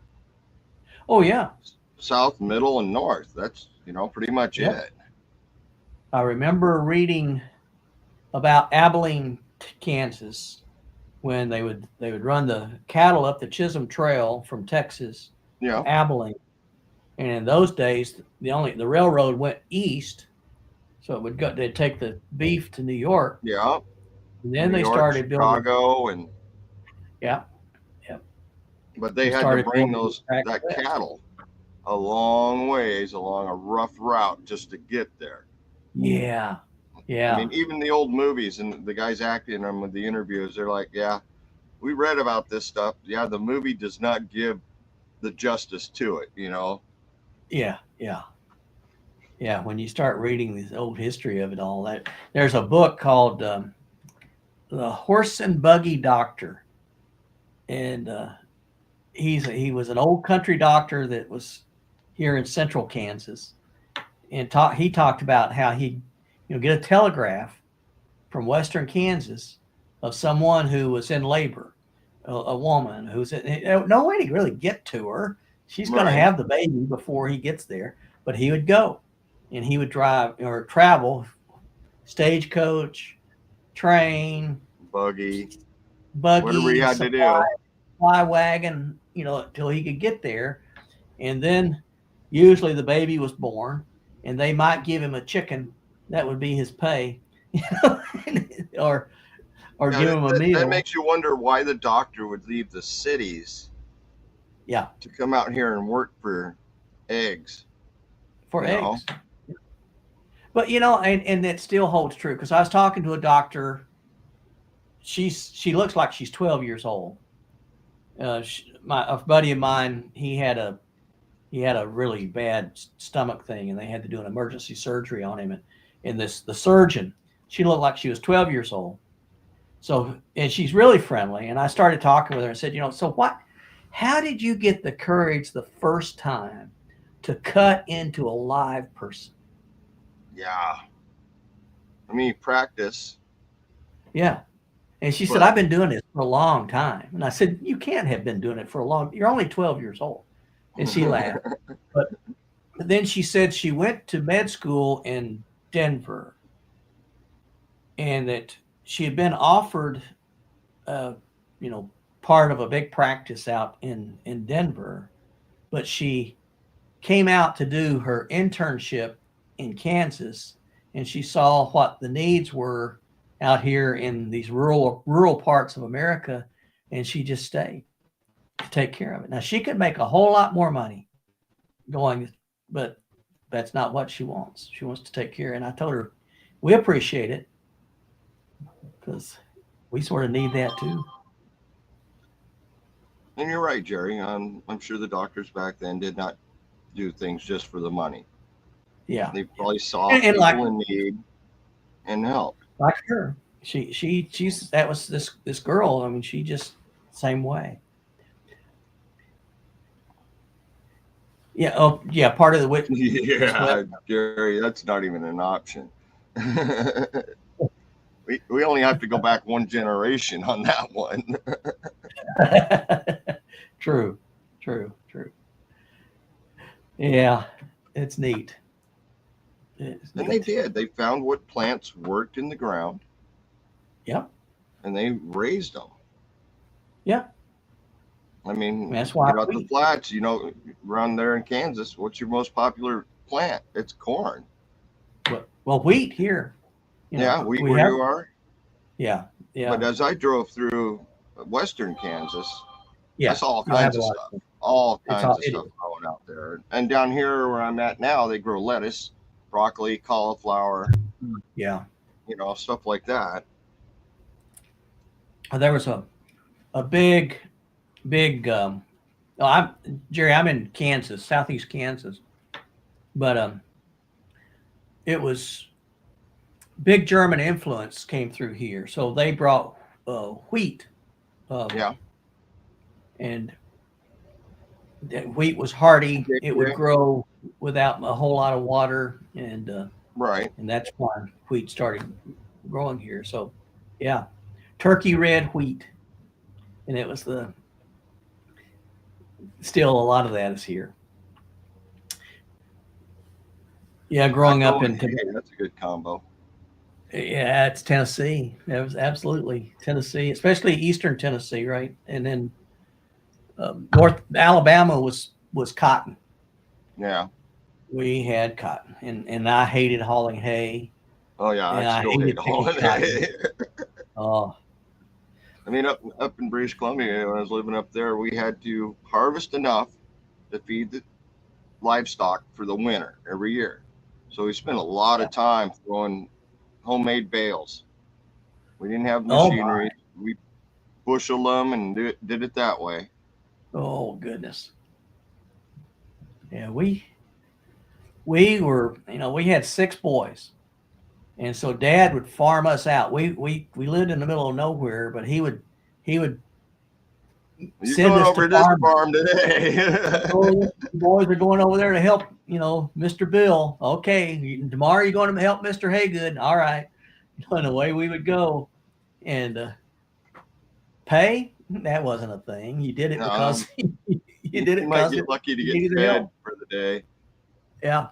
[SPEAKER 1] Oh, yeah.
[SPEAKER 2] South, middle, and north. That's, pretty much it.
[SPEAKER 1] I remember reading about Abilene, Kansas, when they would run the cattle up the Chisholm Trail from Texas to Abilene. And in those days, the railroad went east, so they'd take the beef to New York.
[SPEAKER 2] Yeah.
[SPEAKER 1] And then they started building
[SPEAKER 2] Chicago and
[SPEAKER 1] yeah.
[SPEAKER 2] But they had to bring that cattle a long ways along a rough route just to get there.
[SPEAKER 1] Yeah. Yeah.
[SPEAKER 2] I mean, even the old movies and the guys acting in them with the interviews, they're like, yeah, we read about this stuff. Yeah, the movie does not give the justice to it,
[SPEAKER 1] Yeah. When you start reading this old history of it all, there's a book called The Horse and Buggy Doctor, and he was an old country doctor that was here in central Kansas, and he talked about how he get a telegraph from western Kansas of someone who was in labor, a woman who's no way to really get to her. She's going to
[SPEAKER 2] Right.
[SPEAKER 1] have the baby before he gets there, but he would go and he would drive or travel stagecoach, train,
[SPEAKER 2] Buggy, whatever he
[SPEAKER 1] buggy,
[SPEAKER 2] had to do.
[SPEAKER 1] supply wagon, till he could get there. And then usually the baby was born and they might give him a chicken. That would be his pay, or
[SPEAKER 2] Yeah,
[SPEAKER 1] give him a meal.
[SPEAKER 2] that makes you wonder why the doctor would leave the cities
[SPEAKER 1] Yeah,
[SPEAKER 2] to come out here and work for eggs.
[SPEAKER 1] for
[SPEAKER 2] You know?
[SPEAKER 1] eggs. But and it still holds true because I was talking to a doctor. She looks like she's 12 years old. A buddy of mine, he had a really bad stomach thing, and they had to do an emergency surgery on him. And the surgeon, she looked like she was 12 years old. So, and she's really friendly. And I started talking with her and said, so how did you get the courage the first time to cut into a live person?
[SPEAKER 2] Yeah. I mean, practice.
[SPEAKER 1] Yeah. And she said, I've been doing this for a long time. And I said, you can't have been doing it for a long, you're only 12 years old. And she laughed. But then she said she went to med school in Denver and that she had been offered, part of a big practice out in Denver, but she came out to do her internship in Kansas and she saw what the needs were out here in these rural parts of America, and she just stayed to take care of it. Now she could make a whole lot more money going, but that's not what she wants. She wants to take care. And I told her we appreciate it because we sort of need that too.
[SPEAKER 2] And you're right, Jerry. I'm sure the doctors back then did not do things just for the money.
[SPEAKER 1] Yeah,
[SPEAKER 2] they probably saw
[SPEAKER 1] and
[SPEAKER 2] people in need and help.
[SPEAKER 1] Like her, she's that was this girl. I mean, she just same way. Yeah. Oh, yeah. Part of the witch.
[SPEAKER 2] Yeah, Jerry, that's not even an option. we only have to go back one generation on that one.
[SPEAKER 1] True. Yeah, it's neat.
[SPEAKER 2] And they did. They found what plants worked in the ground.
[SPEAKER 1] Yep.
[SPEAKER 2] And they raised them.
[SPEAKER 1] Yeah.
[SPEAKER 2] I mean,
[SPEAKER 1] that's why
[SPEAKER 2] out the flats, around there in Kansas, what's your most popular plant? It's corn.
[SPEAKER 1] Well, wheat here.
[SPEAKER 2] Wheat where you are.
[SPEAKER 1] Yeah.
[SPEAKER 2] But as I drove through western Kansas, I saw all kinds of stuff. All kinds of stuff growing out there. And down here where I'm at now, they grow lettuce, broccoli, cauliflower.
[SPEAKER 1] Yeah.
[SPEAKER 2] Stuff like that.
[SPEAKER 1] There was a big Jerry, I'm in Kansas, southeast Kansas, but it was big German influence came through here, so they brought wheat. And wheat was hardy. It would grow without a whole lot of water, and
[SPEAKER 2] right.
[SPEAKER 1] And that's why wheat started growing here. So, yeah, turkey red wheat, and it was still a lot of that is here. Yeah, growing up in
[SPEAKER 2] that's a good combo.
[SPEAKER 1] Yeah, it's Tennessee. It was absolutely Tennessee, especially Eastern Tennessee, right? And then North Alabama was cotton.
[SPEAKER 2] Yeah,
[SPEAKER 1] we had cotton, and I hated hauling hay.
[SPEAKER 2] Oh yeah, I still hate hauling hay.
[SPEAKER 1] Oh,
[SPEAKER 2] I mean, up in British Columbia, when I was living up there, we had to harvest enough to feed the livestock for the winter every year. So we spent a lot of time throwing homemade bales. We didn't have machinery. We bushel them and did it that way.
[SPEAKER 1] Oh goodness. Yeah, we were, we had 6 boys, and so Dad would farm us out. We lived in the middle of nowhere, but he would
[SPEAKER 2] send us over to this farm today.
[SPEAKER 1] Oh, boys are going over there to help, Mr. Bill. Okay, tomorrow you're going to help Mr. Haygood. All right. And away we would go. And pay, That wasn't a thing. You did it
[SPEAKER 2] No,
[SPEAKER 1] because you did it
[SPEAKER 2] you might
[SPEAKER 1] because
[SPEAKER 2] get lucky to
[SPEAKER 1] you
[SPEAKER 2] get
[SPEAKER 1] needed the
[SPEAKER 2] fed
[SPEAKER 1] help.
[SPEAKER 2] for the day.
[SPEAKER 1] Yeah.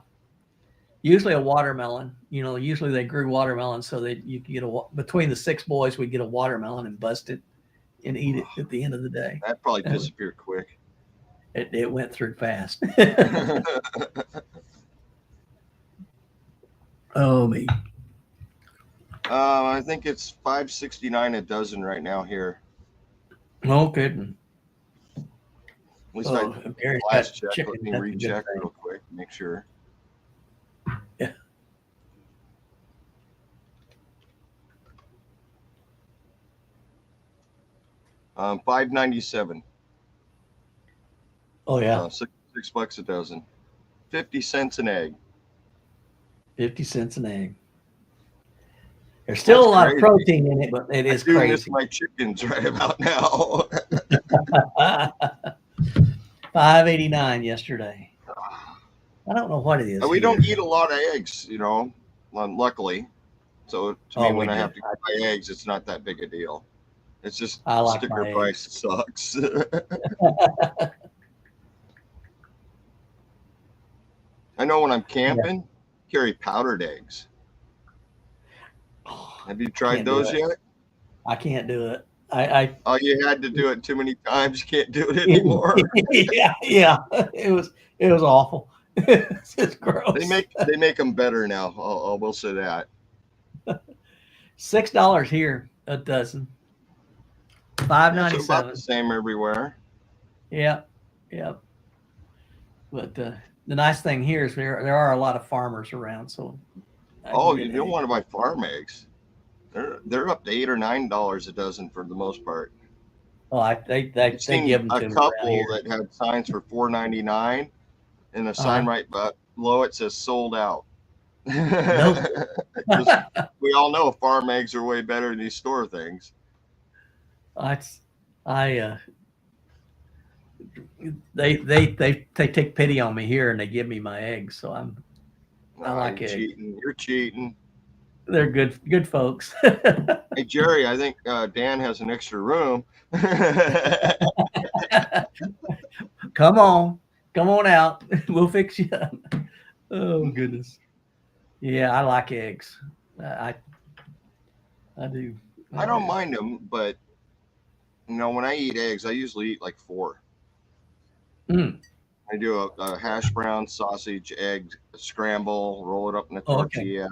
[SPEAKER 1] Usually a watermelon. Usually they grew watermelon so that you could get between the 6 boys, we'd get a watermelon and bust it and eat it at the end of the day.
[SPEAKER 2] That probably disappeared quick.
[SPEAKER 1] It went through fast. Oh me.
[SPEAKER 2] I think it's $5.69 a dozen right now here.
[SPEAKER 1] No kidding.
[SPEAKER 2] At least I last check. Let me recheck real quick, make sure.
[SPEAKER 1] Yeah.
[SPEAKER 2] $5.97.
[SPEAKER 1] Oh yeah.
[SPEAKER 2] $6 a dozen. 50 cents an egg.
[SPEAKER 1] 50 cents an egg. There's still a lot of protein in it, but it is crazy. I do miss
[SPEAKER 2] my chickens right about now.
[SPEAKER 1] $5.89 yesterday. I don't know what it is.
[SPEAKER 2] We don't eat a lot of eggs, luckily. So to me, when I have to buy eggs, it's not that big a deal. It's just sticker price sucks. I know when I'm camping, carry powdered eggs. Have you tried those yet?
[SPEAKER 1] I can't do it.
[SPEAKER 2] Oh, you had to do it too many times. You can't do it anymore.
[SPEAKER 1] yeah. It was awful. It's just gross.
[SPEAKER 2] They make them better now. I will say that.
[SPEAKER 1] $6 here a dozen. $5.97.
[SPEAKER 2] It's about the same everywhere.
[SPEAKER 1] Yeah. But the nice thing here is there are a lot of farmers around. So.
[SPEAKER 2] You don't want to buy farm eggs. They're up to $8 or $9 a dozen for the most part.
[SPEAKER 1] Oh, they give them to
[SPEAKER 2] a couple that had signs for $4.99, and a sign right below it says sold out.
[SPEAKER 1] Nope.
[SPEAKER 2] We all know farm eggs are way better than these store things.
[SPEAKER 1] They take pity on me here and they give me my eggs, so I like it.
[SPEAKER 2] You're cheating.
[SPEAKER 1] They're good folks.
[SPEAKER 2] Hey Jerry, I think Dan has an extra room.
[SPEAKER 1] Come on out. We'll fix you up. Oh goodness. Yeah, I like eggs. I do.
[SPEAKER 2] I don't mind them, but when I eat eggs, I usually eat like 4. I do a hash brown, sausage, egg scramble, roll it up in a tortilla,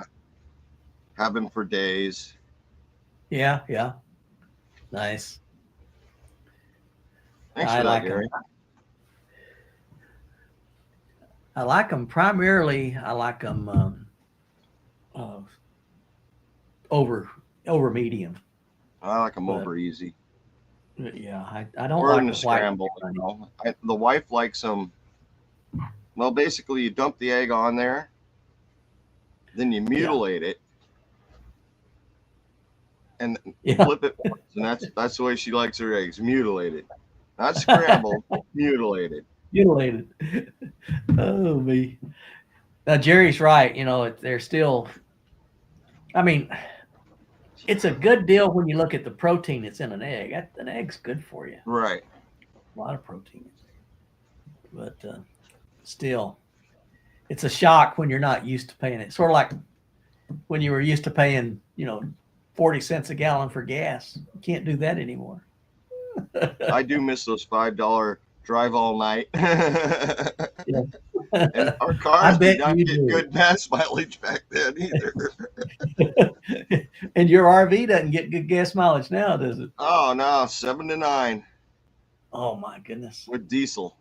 [SPEAKER 2] have them for days.
[SPEAKER 1] Yeah. Nice.
[SPEAKER 2] Thanks for that, Gary.
[SPEAKER 1] I like them primarily. I like them over medium.
[SPEAKER 2] I like them over easy.
[SPEAKER 1] Yeah, I don't like the
[SPEAKER 2] scramble. The wife likes them. Well, basically, you dump the egg on there, then you mutilate it, and flip it once, and that's the way she likes her eggs, mutilated, not scrambled, mutilated.
[SPEAKER 1] Oh me. Now Jerry's right. They're still. I mean, it's a good deal when you look at the protein that's in an egg. An egg's good for you.
[SPEAKER 2] Right.
[SPEAKER 1] A lot of protein. But still, it's a shock when you're not used to paying it. Sort of like when you were used to paying, 40 cents a gallon for gas. You can't do that anymore.
[SPEAKER 2] I do miss those $5 drive all night.
[SPEAKER 1] Yeah.
[SPEAKER 2] And our cars did not get good gas mileage back then either.
[SPEAKER 1] And your RV doesn't get good gas mileage now, does it?
[SPEAKER 2] Oh no, 7 to 9.
[SPEAKER 1] Oh my goodness.
[SPEAKER 2] With diesel.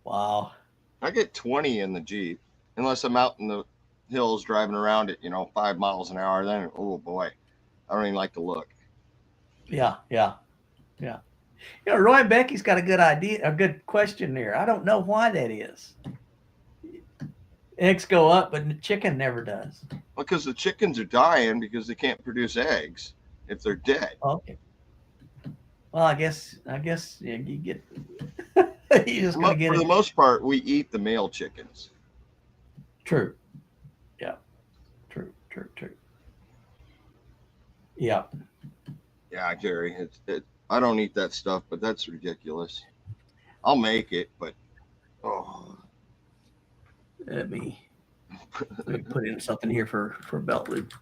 [SPEAKER 1] Wow.
[SPEAKER 2] I get 20 in the Jeep, unless I'm out in the hills driving around at 5 miles an hour. Then oh boy, I don't even like to look.
[SPEAKER 1] Yeah. Roy and Becky's got a good question there. I don't know why that is. Eggs go up, but the chicken never does.
[SPEAKER 2] Because the chickens are dying because they can't produce eggs if they're dead.
[SPEAKER 1] Okay. Well, I guess you get. You just gonna get
[SPEAKER 2] for the most part, we eat the male chickens.
[SPEAKER 1] True. Yeah. True. Yeah.
[SPEAKER 2] Yeah, Jerry. I don't eat that stuff, but that's ridiculous. I'll make it, but oh.
[SPEAKER 1] Let me put in something here for belt loop.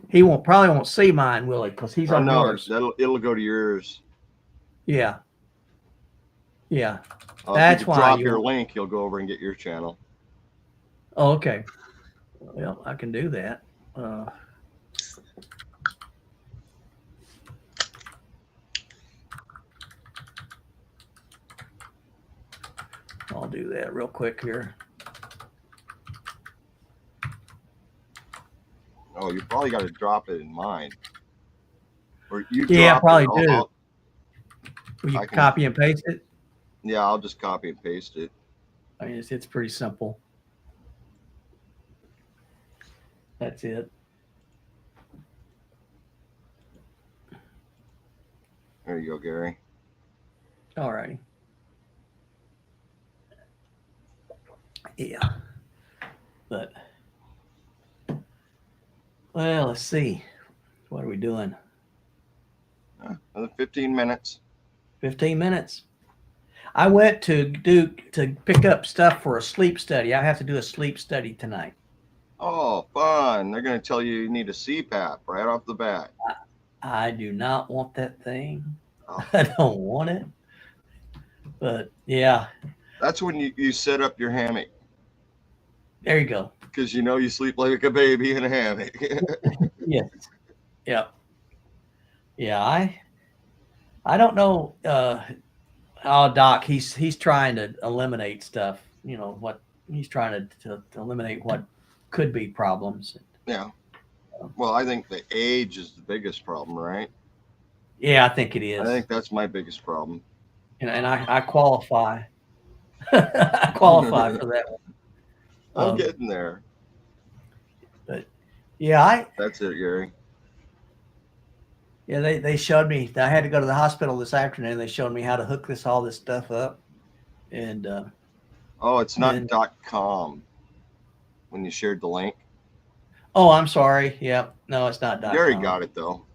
[SPEAKER 1] He probably won't see mine, will he? Because he's on yours.
[SPEAKER 2] It'll go to yours.
[SPEAKER 1] Yeah. Yeah.
[SPEAKER 2] That's why. Drop your link, you'll go over and get your channel.
[SPEAKER 1] Oh, okay. Well, I can do that. I'll do that real quick here.
[SPEAKER 2] Oh, you probably got to drop it in mine. Or you
[SPEAKER 1] yeah, I probably do. Will you
[SPEAKER 2] can
[SPEAKER 1] copy and paste it?
[SPEAKER 2] Yeah, I'll just copy and paste it.
[SPEAKER 1] I mean, it's pretty simple. That's it.
[SPEAKER 2] There you go, Gary.
[SPEAKER 1] All righty. Yeah. But, well, let's see. What are we doing?
[SPEAKER 2] Another 15 minutes.
[SPEAKER 1] 15 minutes. I went to pick up stuff for a sleep study. I have to do a sleep study tonight.
[SPEAKER 2] Oh, fun. They're going to tell you need a CPAP right off the bat.
[SPEAKER 1] I do not want that thing. Oh. I don't want it. But, yeah.
[SPEAKER 2] That's when you set up your hammock.
[SPEAKER 1] There you go.
[SPEAKER 2] Because you know you sleep like a baby in a hammock.
[SPEAKER 1] Yes. Yeah. Yeah, I don't know. Doc, he's trying to eliminate stuff. You know what he's trying to eliminate what could be problems.
[SPEAKER 2] Yeah. Well, I think the age is the biggest problem, right?
[SPEAKER 1] Yeah, I think it is.
[SPEAKER 2] I think that's my biggest problem.
[SPEAKER 1] And I qualify. I qualify for that one.
[SPEAKER 2] I'm getting there.
[SPEAKER 1] But yeah,
[SPEAKER 2] that's it, Gary.
[SPEAKER 1] Yeah, they showed me. I had to go to the hospital this afternoon. They showed me how to hook all this stuff up. And
[SPEAKER 2] oh, it's not .com when you shared the link.
[SPEAKER 1] Oh, I'm sorry. Yeah, no, it's not .com.
[SPEAKER 2] Gary got it though.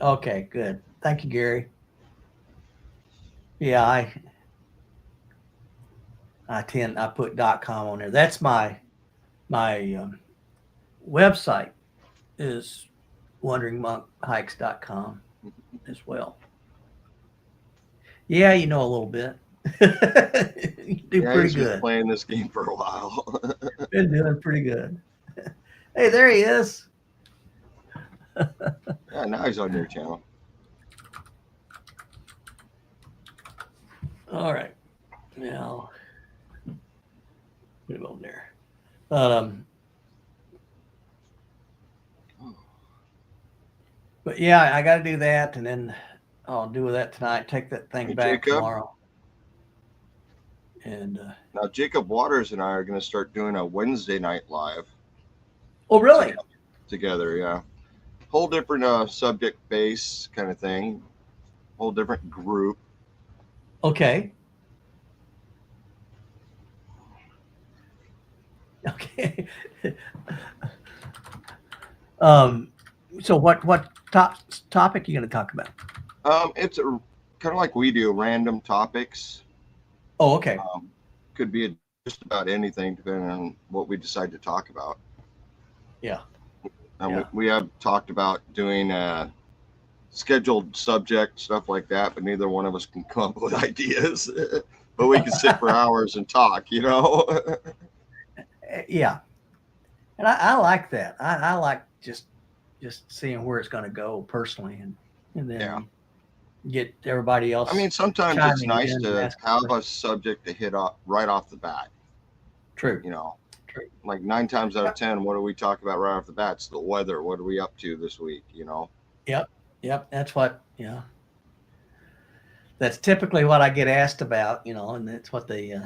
[SPEAKER 1] Okay, good. Thank you, Gary. Yeah, I put .com on there. That's my website is wanderingmonkhikes.com as well. Yeah, you know a little bit. You do pretty good.
[SPEAKER 2] Been playing this game for a while.
[SPEAKER 1] Been doing pretty good. Hey, there he is.
[SPEAKER 2] Yeah, now he's on your channel.
[SPEAKER 1] All right. Now, put him on there. But yeah, I got to do that, and then I'll do that tonight. Take that thing back tomorrow. And
[SPEAKER 2] now Jacob Waters and I are going to start doing a Wednesday night live.
[SPEAKER 1] Oh, really?
[SPEAKER 2] Together, yeah. Whole different subject base kind of thing. Whole different group.
[SPEAKER 1] Okay. Okay. So what topic are you going to talk about?
[SPEAKER 2] It's kind of like we do, random topics.
[SPEAKER 1] Oh, okay.
[SPEAKER 2] Could be just about anything depending on what we decide to talk about.
[SPEAKER 1] Yeah.
[SPEAKER 2] We have talked about doing scheduled subject, stuff like that, but neither one of us can come up with ideas. But we can sit for hours and talk, you know?
[SPEAKER 1] Yeah. And I like that. I like just seeing where it's going to go personally, and then get everybody else.
[SPEAKER 2] I mean, sometimes it's nice to have a subject to hit right off the bat.
[SPEAKER 1] True.
[SPEAKER 2] You know, like 9 times out of 10, what do we talk about right off the bat? It's the weather. What are we up to this week? You know?
[SPEAKER 1] Yep. That's what, that's typically what I get asked about, and that's what they,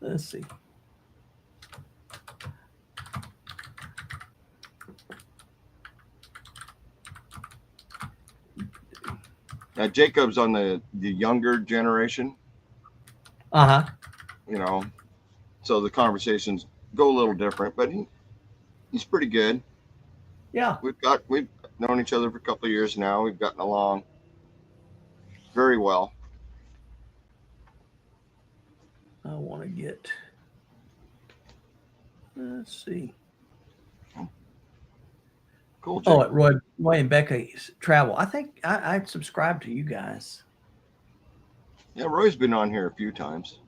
[SPEAKER 1] let's see.
[SPEAKER 2] Now Jacob's on the younger generation.
[SPEAKER 1] Uh-huh.
[SPEAKER 2] You know, so the conversations go a little different, but he's pretty good.
[SPEAKER 1] Yeah.
[SPEAKER 2] We've known each other for a couple of years now. We've gotten along very well.
[SPEAKER 1] I want to get, let's see.
[SPEAKER 2] Cool.
[SPEAKER 1] Oh, at Roy and Becca's Travel. I think I subscribe to you guys.
[SPEAKER 2] Yeah, Roy's been on here a few times.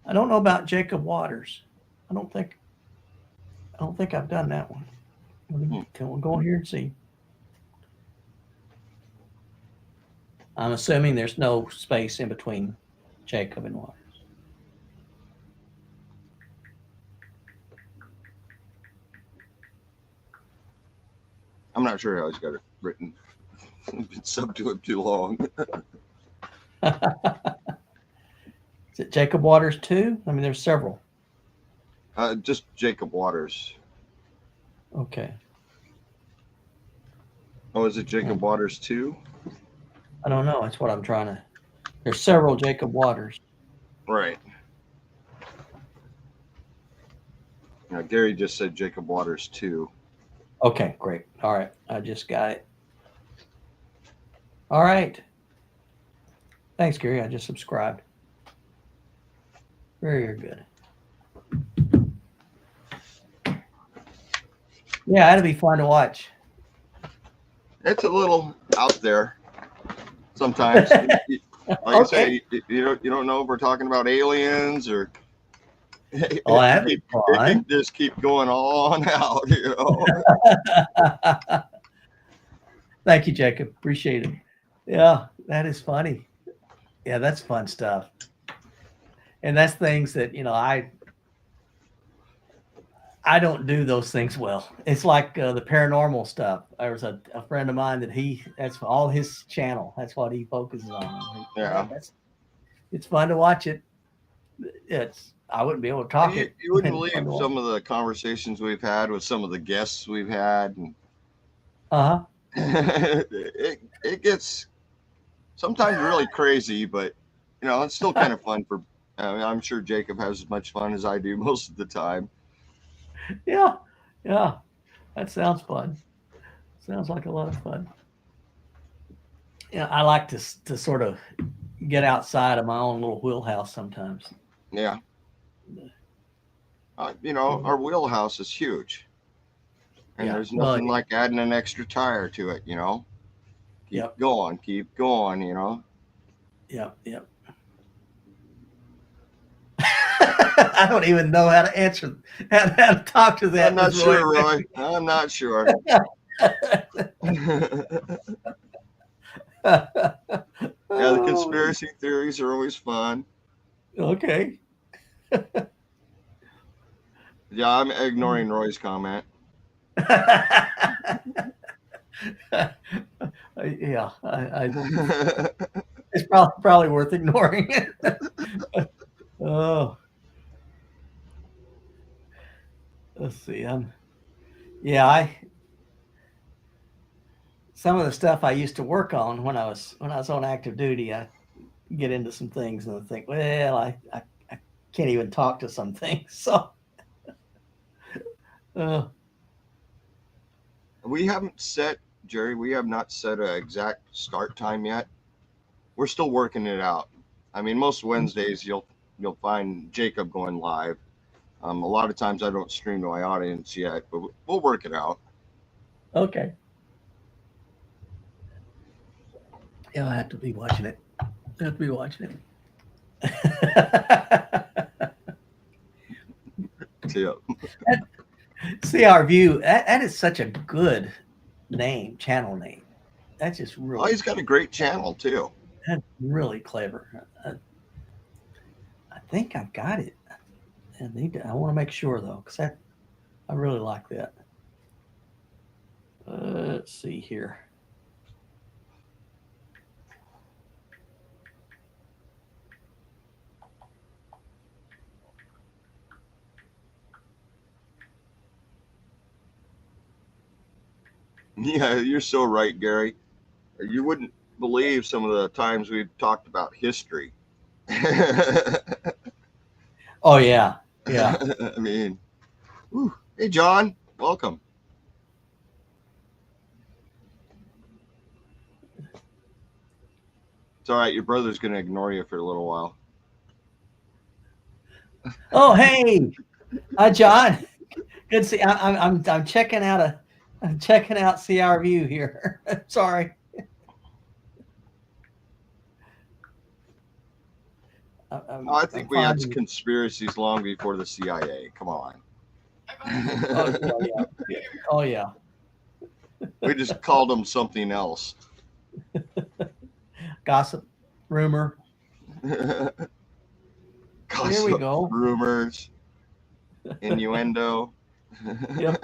[SPEAKER 1] I don't know about Jacob Waters. I don't think I've done that one. We'll go in here and see. I'm assuming there's no space in between Jacob and Waters.
[SPEAKER 2] I'm not sure how he's got it written. I've been subbed to him too long.
[SPEAKER 1] Is it Jacob Waters too? I mean, there's several.
[SPEAKER 2] Just Jacob Waters.
[SPEAKER 1] Okay.
[SPEAKER 2] Oh, is it Jacob Waters too?
[SPEAKER 1] I don't know. That's what I'm trying to. There's several Jacob Waters.
[SPEAKER 2] Right. Now, Gary just said Jacob Waters too.
[SPEAKER 1] Okay, great. All right. I just got it. All right. Thanks, Gary. I just subscribed. Very good. Yeah, that'd be fun to watch.
[SPEAKER 2] It's a little out there sometimes. Like I say, you don't know if we're talking about aliens or.
[SPEAKER 1] Oh, that'd be fun.
[SPEAKER 2] It can just keep going on out, you know.
[SPEAKER 1] Thank you, Jacob. Appreciate it. Yeah, that is funny. Yeah, that's fun stuff. And that's things that, I don't do those things well. It's like the paranormal stuff. There was a friend of mine that that's all his channel. That's what he focuses on.
[SPEAKER 2] Yeah.
[SPEAKER 1] It's fun to watch it. I wouldn't be able to talk it.
[SPEAKER 2] You wouldn't believe some of the conversations we've had with some of the guests we've had. And it gets sometimes really crazy, but it's still kind of fun for. I'm sure Jacob has as much fun as I do most of the time.
[SPEAKER 1] Yeah, that sounds fun. Sounds like a lot of fun. Yeah, I like to sort of get outside of my own little wheelhouse sometimes.
[SPEAKER 2] Yeah. Our wheelhouse is huge, and there's nothing like adding an extra tire to it. Keep going.
[SPEAKER 1] Yep. I don't even know how to answer, how to talk to that.
[SPEAKER 2] I'm not sure, Roy. I'm not sure. The conspiracy theories are always fun.
[SPEAKER 1] Okay.
[SPEAKER 2] Yeah, I'm ignoring Roy's comment.
[SPEAKER 1] Yeah, it's probably worth ignoring. Oh, let's see. Some of the stuff I used to work on when I was on active duty, I get into some things and I think, well, I can't even talk to some things. So,
[SPEAKER 2] we haven't set, Jerry. We have not set an exact start time yet. We're still working it out. I mean, most Wednesdays you'll find Jacob going live. A lot of times I don't stream to my audience yet, but we'll work it out.
[SPEAKER 1] Okay. Yeah, I have to be watching it.
[SPEAKER 2] Yeah.
[SPEAKER 1] CR View, that is such a good channel name. That's just really.
[SPEAKER 2] Oh, he's got a great channel too.
[SPEAKER 1] That's really clever. I think I've got it. I want to make sure though, because I really like that. Let's see here.
[SPEAKER 2] Yeah, you're so right, Gary. You wouldn't believe some of the times we've talked about history.
[SPEAKER 1] Oh yeah. Yeah.
[SPEAKER 2] I mean, whew. Hey, John, welcome. It's all right. Your brother's going to ignore you for a little while.
[SPEAKER 1] Oh, hey, hi, John. Good to see. I'm checking out CR View here. Sorry.
[SPEAKER 2] I think
[SPEAKER 1] I'm
[SPEAKER 2] we had
[SPEAKER 1] finding.
[SPEAKER 2] conspiracies long before the CIA. Come on.
[SPEAKER 1] Oh yeah. Oh yeah.
[SPEAKER 2] We just called them something else.
[SPEAKER 1] Gossip, rumor.
[SPEAKER 2] Gossip,
[SPEAKER 1] Here we go.
[SPEAKER 2] rumors, innuendo.
[SPEAKER 1] Yep.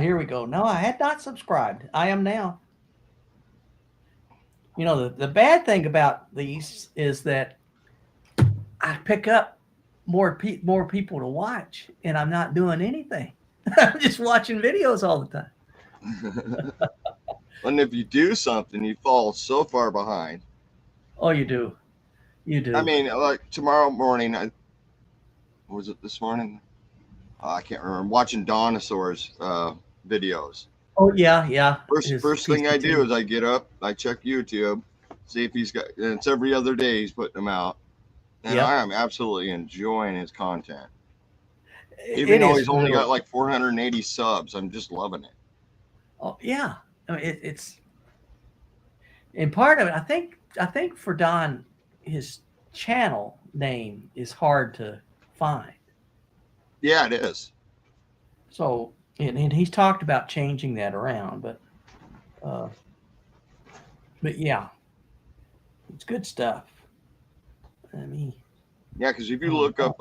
[SPEAKER 1] Here we go. No, I had not subscribed. I am now. You know, the bad thing about these is that I pick up more people to watch, and I'm not doing anything. I'm just watching videos all the time.
[SPEAKER 2] And if you do something, you fall so far behind.
[SPEAKER 1] Oh, you do. You do.
[SPEAKER 2] I mean, like tomorrow morning, was it this morning? I can't remember. I'm watching dinosaurs videos.
[SPEAKER 1] Oh yeah.
[SPEAKER 2] First thing I do is I get up, I check YouTube, see if he's got. And it's every other day he's putting them out, and
[SPEAKER 1] Yep.
[SPEAKER 2] I am absolutely enjoying his content.
[SPEAKER 1] It
[SPEAKER 2] Even though
[SPEAKER 1] is
[SPEAKER 2] he's only
[SPEAKER 1] really,
[SPEAKER 2] got like 480 subs, I'm just loving it.
[SPEAKER 1] oh yeah. I mean, it's and part of it. I think for Don, his channel name is hard to find.
[SPEAKER 2] Yeah, it is.
[SPEAKER 1] So and he's talked about changing that around, but yeah, it's good stuff. I mean,
[SPEAKER 2] Yeah, because if you look up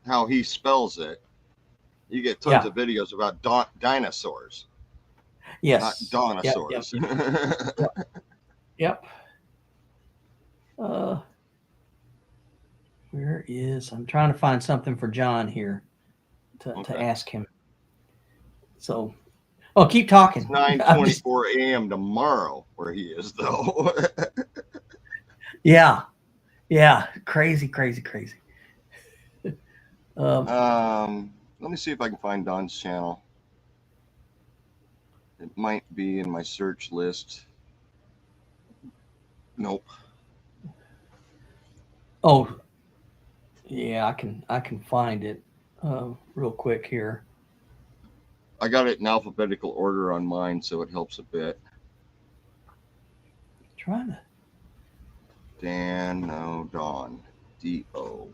[SPEAKER 2] how he spells it, you get tons of videos about dinosaurs.
[SPEAKER 1] yes,
[SPEAKER 2] Not dinosaurs.
[SPEAKER 1] Yep. Where is? I'm trying to find something for John here to ask him. So, oh, keep talking.
[SPEAKER 2] It's 9:24 a.m. tomorrow where he is, though.
[SPEAKER 1] Yeah. Crazy.
[SPEAKER 2] Let me see if I can find Don's channel. It might be in my search list. Nope.
[SPEAKER 1] Oh, yeah, I can find it real quick here.
[SPEAKER 2] I got it in alphabetical order on mine, so it helps a bit.
[SPEAKER 1] Trying to.
[SPEAKER 2] Don. D-O.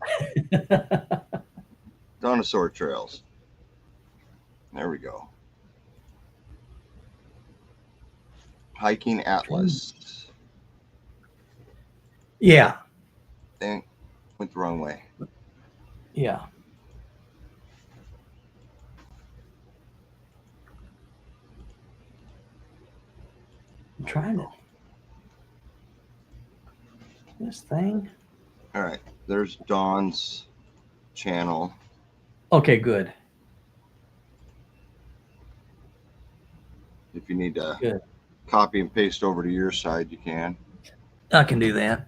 [SPEAKER 2] Dinosaur Trails. There we go. Hiking Atlas.
[SPEAKER 1] Yeah.
[SPEAKER 2] Dang, went the wrong way.
[SPEAKER 1] Yeah. I'm trying to. This thing.
[SPEAKER 2] All right, there's Don's channel.
[SPEAKER 1] Okay, good.
[SPEAKER 2] If you need to copy and paste over to your side, you can.
[SPEAKER 1] I can do that.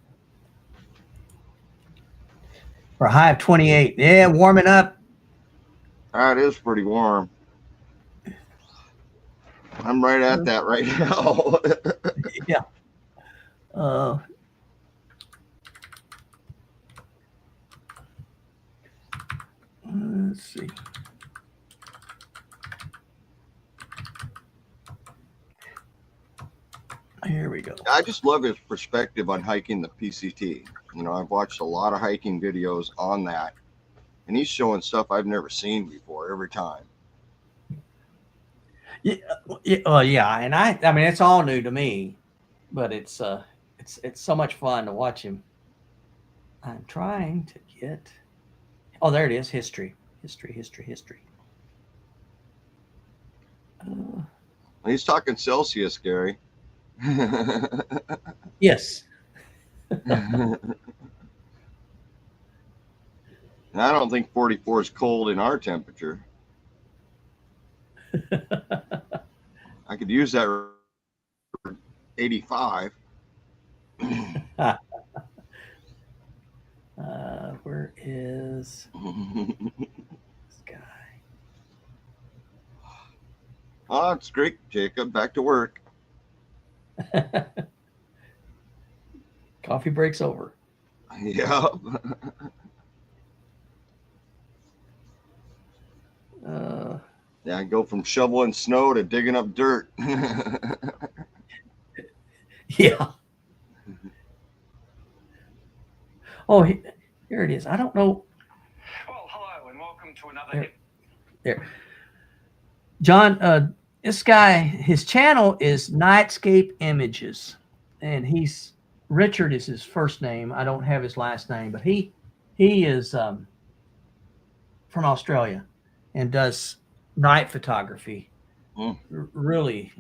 [SPEAKER 1] For a high of 28. Yeah, warming up.
[SPEAKER 2] It is pretty warm. I'm right at that right now.
[SPEAKER 1] Yeah. Let's see. Here we go.
[SPEAKER 2] I just love his perspective on hiking the PCT. You know, I've watched a lot of hiking videos on that, and he's showing stuff I've never seen before every time.
[SPEAKER 1] Yeah, and I mean it's all new to me, but it's so much fun to watch him. I'm trying to get. Oh, there it is. History.
[SPEAKER 2] He's talking Celsius, Gary.
[SPEAKER 1] Yes.
[SPEAKER 2] I don't think 44 is cold in our temperature. I could use that for 85.
[SPEAKER 1] Where is this guy?
[SPEAKER 2] Oh, it's great, Jacob. Back to work.
[SPEAKER 1] Coffee break's over.
[SPEAKER 2] Yeah. Yeah, I go from shoveling snow to digging up dirt.
[SPEAKER 1] Yeah. Oh, here it is. I don't know.
[SPEAKER 3] Well, hello and welcome to another.
[SPEAKER 1] There. John, this guy, his channel is Nightscape Images, and Richard is his first name. I don't have his last name, but he is from Australia and does night photography. Really,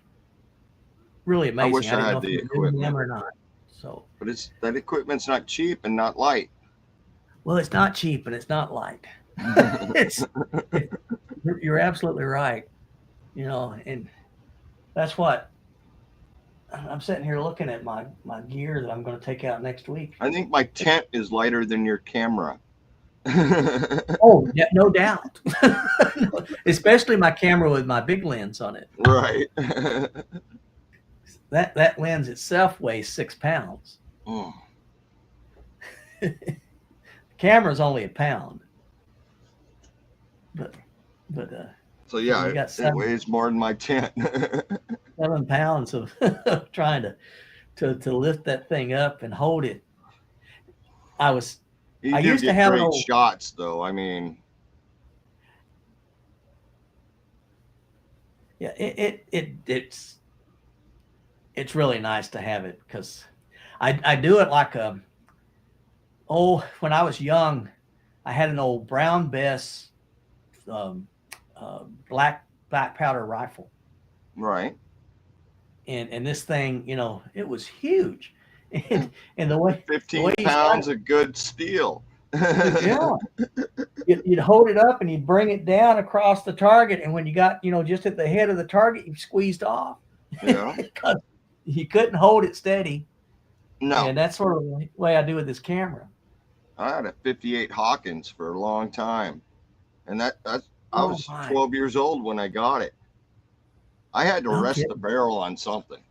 [SPEAKER 1] really amazing.
[SPEAKER 2] I wish I had
[SPEAKER 1] know
[SPEAKER 2] the
[SPEAKER 1] if you're doing them
[SPEAKER 2] equipment
[SPEAKER 1] or not. So,
[SPEAKER 2] but that equipment's not cheap and not light.
[SPEAKER 1] well, it's not cheap and it's not light. You're absolutely right. You know, and that's what I'm sitting here looking at my gear that I'm going to take out next week.
[SPEAKER 2] I think my tent is lighter than your camera.
[SPEAKER 1] Oh, yeah, no doubt. Especially my camera with my big lens on it.
[SPEAKER 2] Right.
[SPEAKER 1] That lens itself weighs 6 pounds.
[SPEAKER 2] Oh.
[SPEAKER 1] The camera's only a pound. But
[SPEAKER 2] So yeah,
[SPEAKER 1] you got
[SPEAKER 2] it weighs more than my tent.
[SPEAKER 1] 7 pounds of trying to lift that thing up and hold it. I used to have
[SPEAKER 2] great shots though. I mean,
[SPEAKER 1] yeah, it's really nice to have it because I do it like when I was young, I had an old Brown Bess black powder rifle.
[SPEAKER 2] Right.
[SPEAKER 1] And this thing, you know, it was huge. And the way
[SPEAKER 2] 15 pounds of good steel.
[SPEAKER 1] Yeah. You'd hold it up and you'd bring it down across the target. And when you got, just at the head of the target, you squeezed off.
[SPEAKER 2] Yeah.
[SPEAKER 1] Because you couldn't hold it steady.
[SPEAKER 2] No.
[SPEAKER 1] And that's sort of the way I do with this camera.
[SPEAKER 2] I had a 58 Hawkins for a long time. And I was 12 years old when I got it. I had to rest the barrel on something.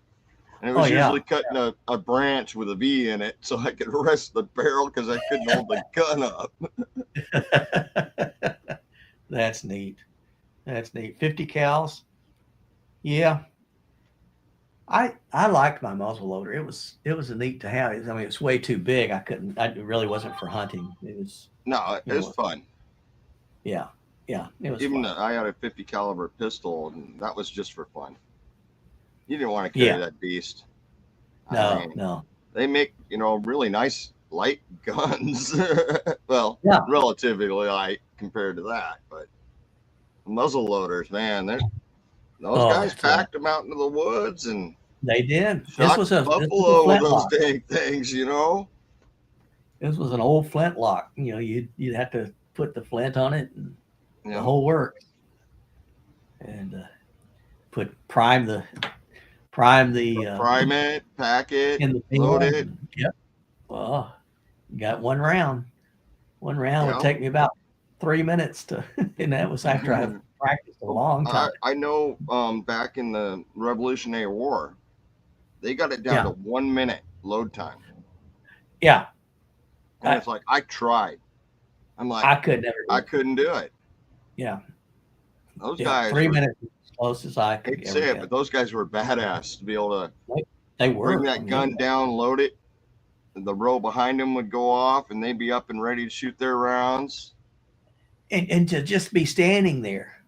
[SPEAKER 2] And it was usually cutting a branch with a V in it so I could rest the barrel because I couldn't hold the gun up.
[SPEAKER 1] That's neat. 50 cals. Yeah. I liked my muzzle loader. It was a neat to have. I mean, it's way too big. It really wasn't for hunting. It was
[SPEAKER 2] fun.
[SPEAKER 1] Yeah. Yeah. It was
[SPEAKER 2] even
[SPEAKER 1] fun.
[SPEAKER 2] I had a 50 caliber pistol and that was just for fun. You didn't want to carry that beast.
[SPEAKER 1] No.
[SPEAKER 2] They make, really nice light guns. Well, relatively light compared to that, but muzzle loaders, man, those guys packed them out into the woods and
[SPEAKER 1] they did.
[SPEAKER 2] This was a buffalo with those dang things, This
[SPEAKER 1] was an old flintlock. You'd have to put the flint on it and the whole works. And prime it,
[SPEAKER 2] pack it,
[SPEAKER 1] in the
[SPEAKER 2] load it.
[SPEAKER 1] Yep. Well, you got one round. One round would take me about 3 minutes and that was after I practiced a long time.
[SPEAKER 2] I know back in the Revolutionary War, they got it down to 1 minute load time.
[SPEAKER 1] Yeah.
[SPEAKER 2] And it's like, I tried. I'm like,
[SPEAKER 1] I couldn't do
[SPEAKER 2] it.
[SPEAKER 1] Yeah.
[SPEAKER 2] Those guys
[SPEAKER 1] 3 minutes as close as I could.
[SPEAKER 2] I hate to say it, but those guys were badass to be able to bring that gun down, load it. The row behind them would go off and they'd be up and ready to shoot their rounds.
[SPEAKER 1] And to just be standing there.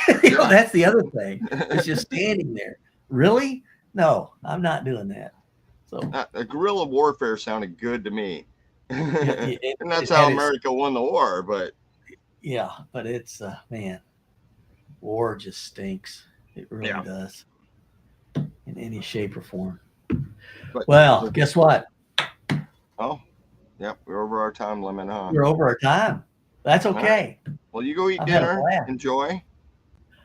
[SPEAKER 1] That's the other thing. It's just standing there. Really? No, I'm not doing that. So
[SPEAKER 2] guerrilla warfare sounded good to me. And that's how America won the war, but
[SPEAKER 1] but it's man, war just stinks. It really does. In any shape or form. But, guess what?
[SPEAKER 2] Oh, yep, we're over our time limit, huh?
[SPEAKER 1] We're over our time. That's okay.
[SPEAKER 2] Well, you go eat dinner. Enjoy.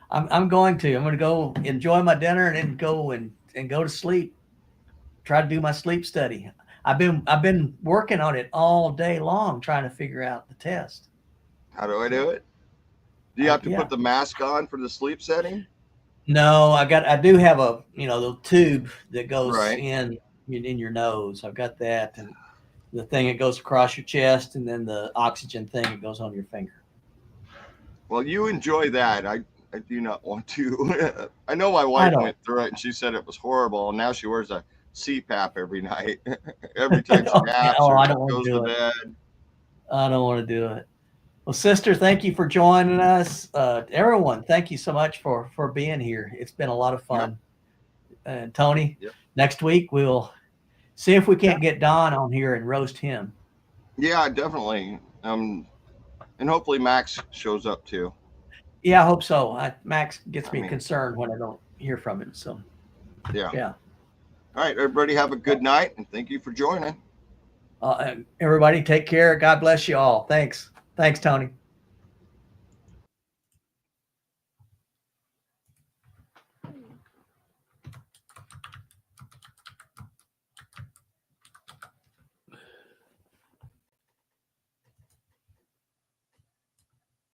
[SPEAKER 1] I'm going to go enjoy my dinner and then go to sleep. Try to do my sleep study. I've been working on it all day long, trying to figure out the test.
[SPEAKER 2] How do I do it? Do you have to
[SPEAKER 1] Yeah.
[SPEAKER 2] put the mask on for the sleep setting?
[SPEAKER 1] No, I do have a, the tube that goes
[SPEAKER 2] Right.
[SPEAKER 1] in your nose. I've got that, and the thing that goes across your chest, and then the oxygen thing that goes on your finger.
[SPEAKER 2] Well, you enjoy that. I do not want to. I know my wife went through it and she said it was horrible. And now she wears a CPAP every night. Every time she naps or goes to bed.
[SPEAKER 1] I don't want to do it. Well, sister, thank you for joining us. Everyone, thank you so much for being here. It's been a lot of fun. And Tony, next week we'll see if we can't get Don on here and roast him.
[SPEAKER 2] Yeah, definitely. And hopefully Max shows up too.
[SPEAKER 1] Yeah, I hope so. Max gets me concerned when I don't hear from him. So
[SPEAKER 2] yeah.
[SPEAKER 1] All
[SPEAKER 2] right, everybody have a good night, and thank you for joining.
[SPEAKER 1] Everybody take care. God bless you all. Thanks, Tony.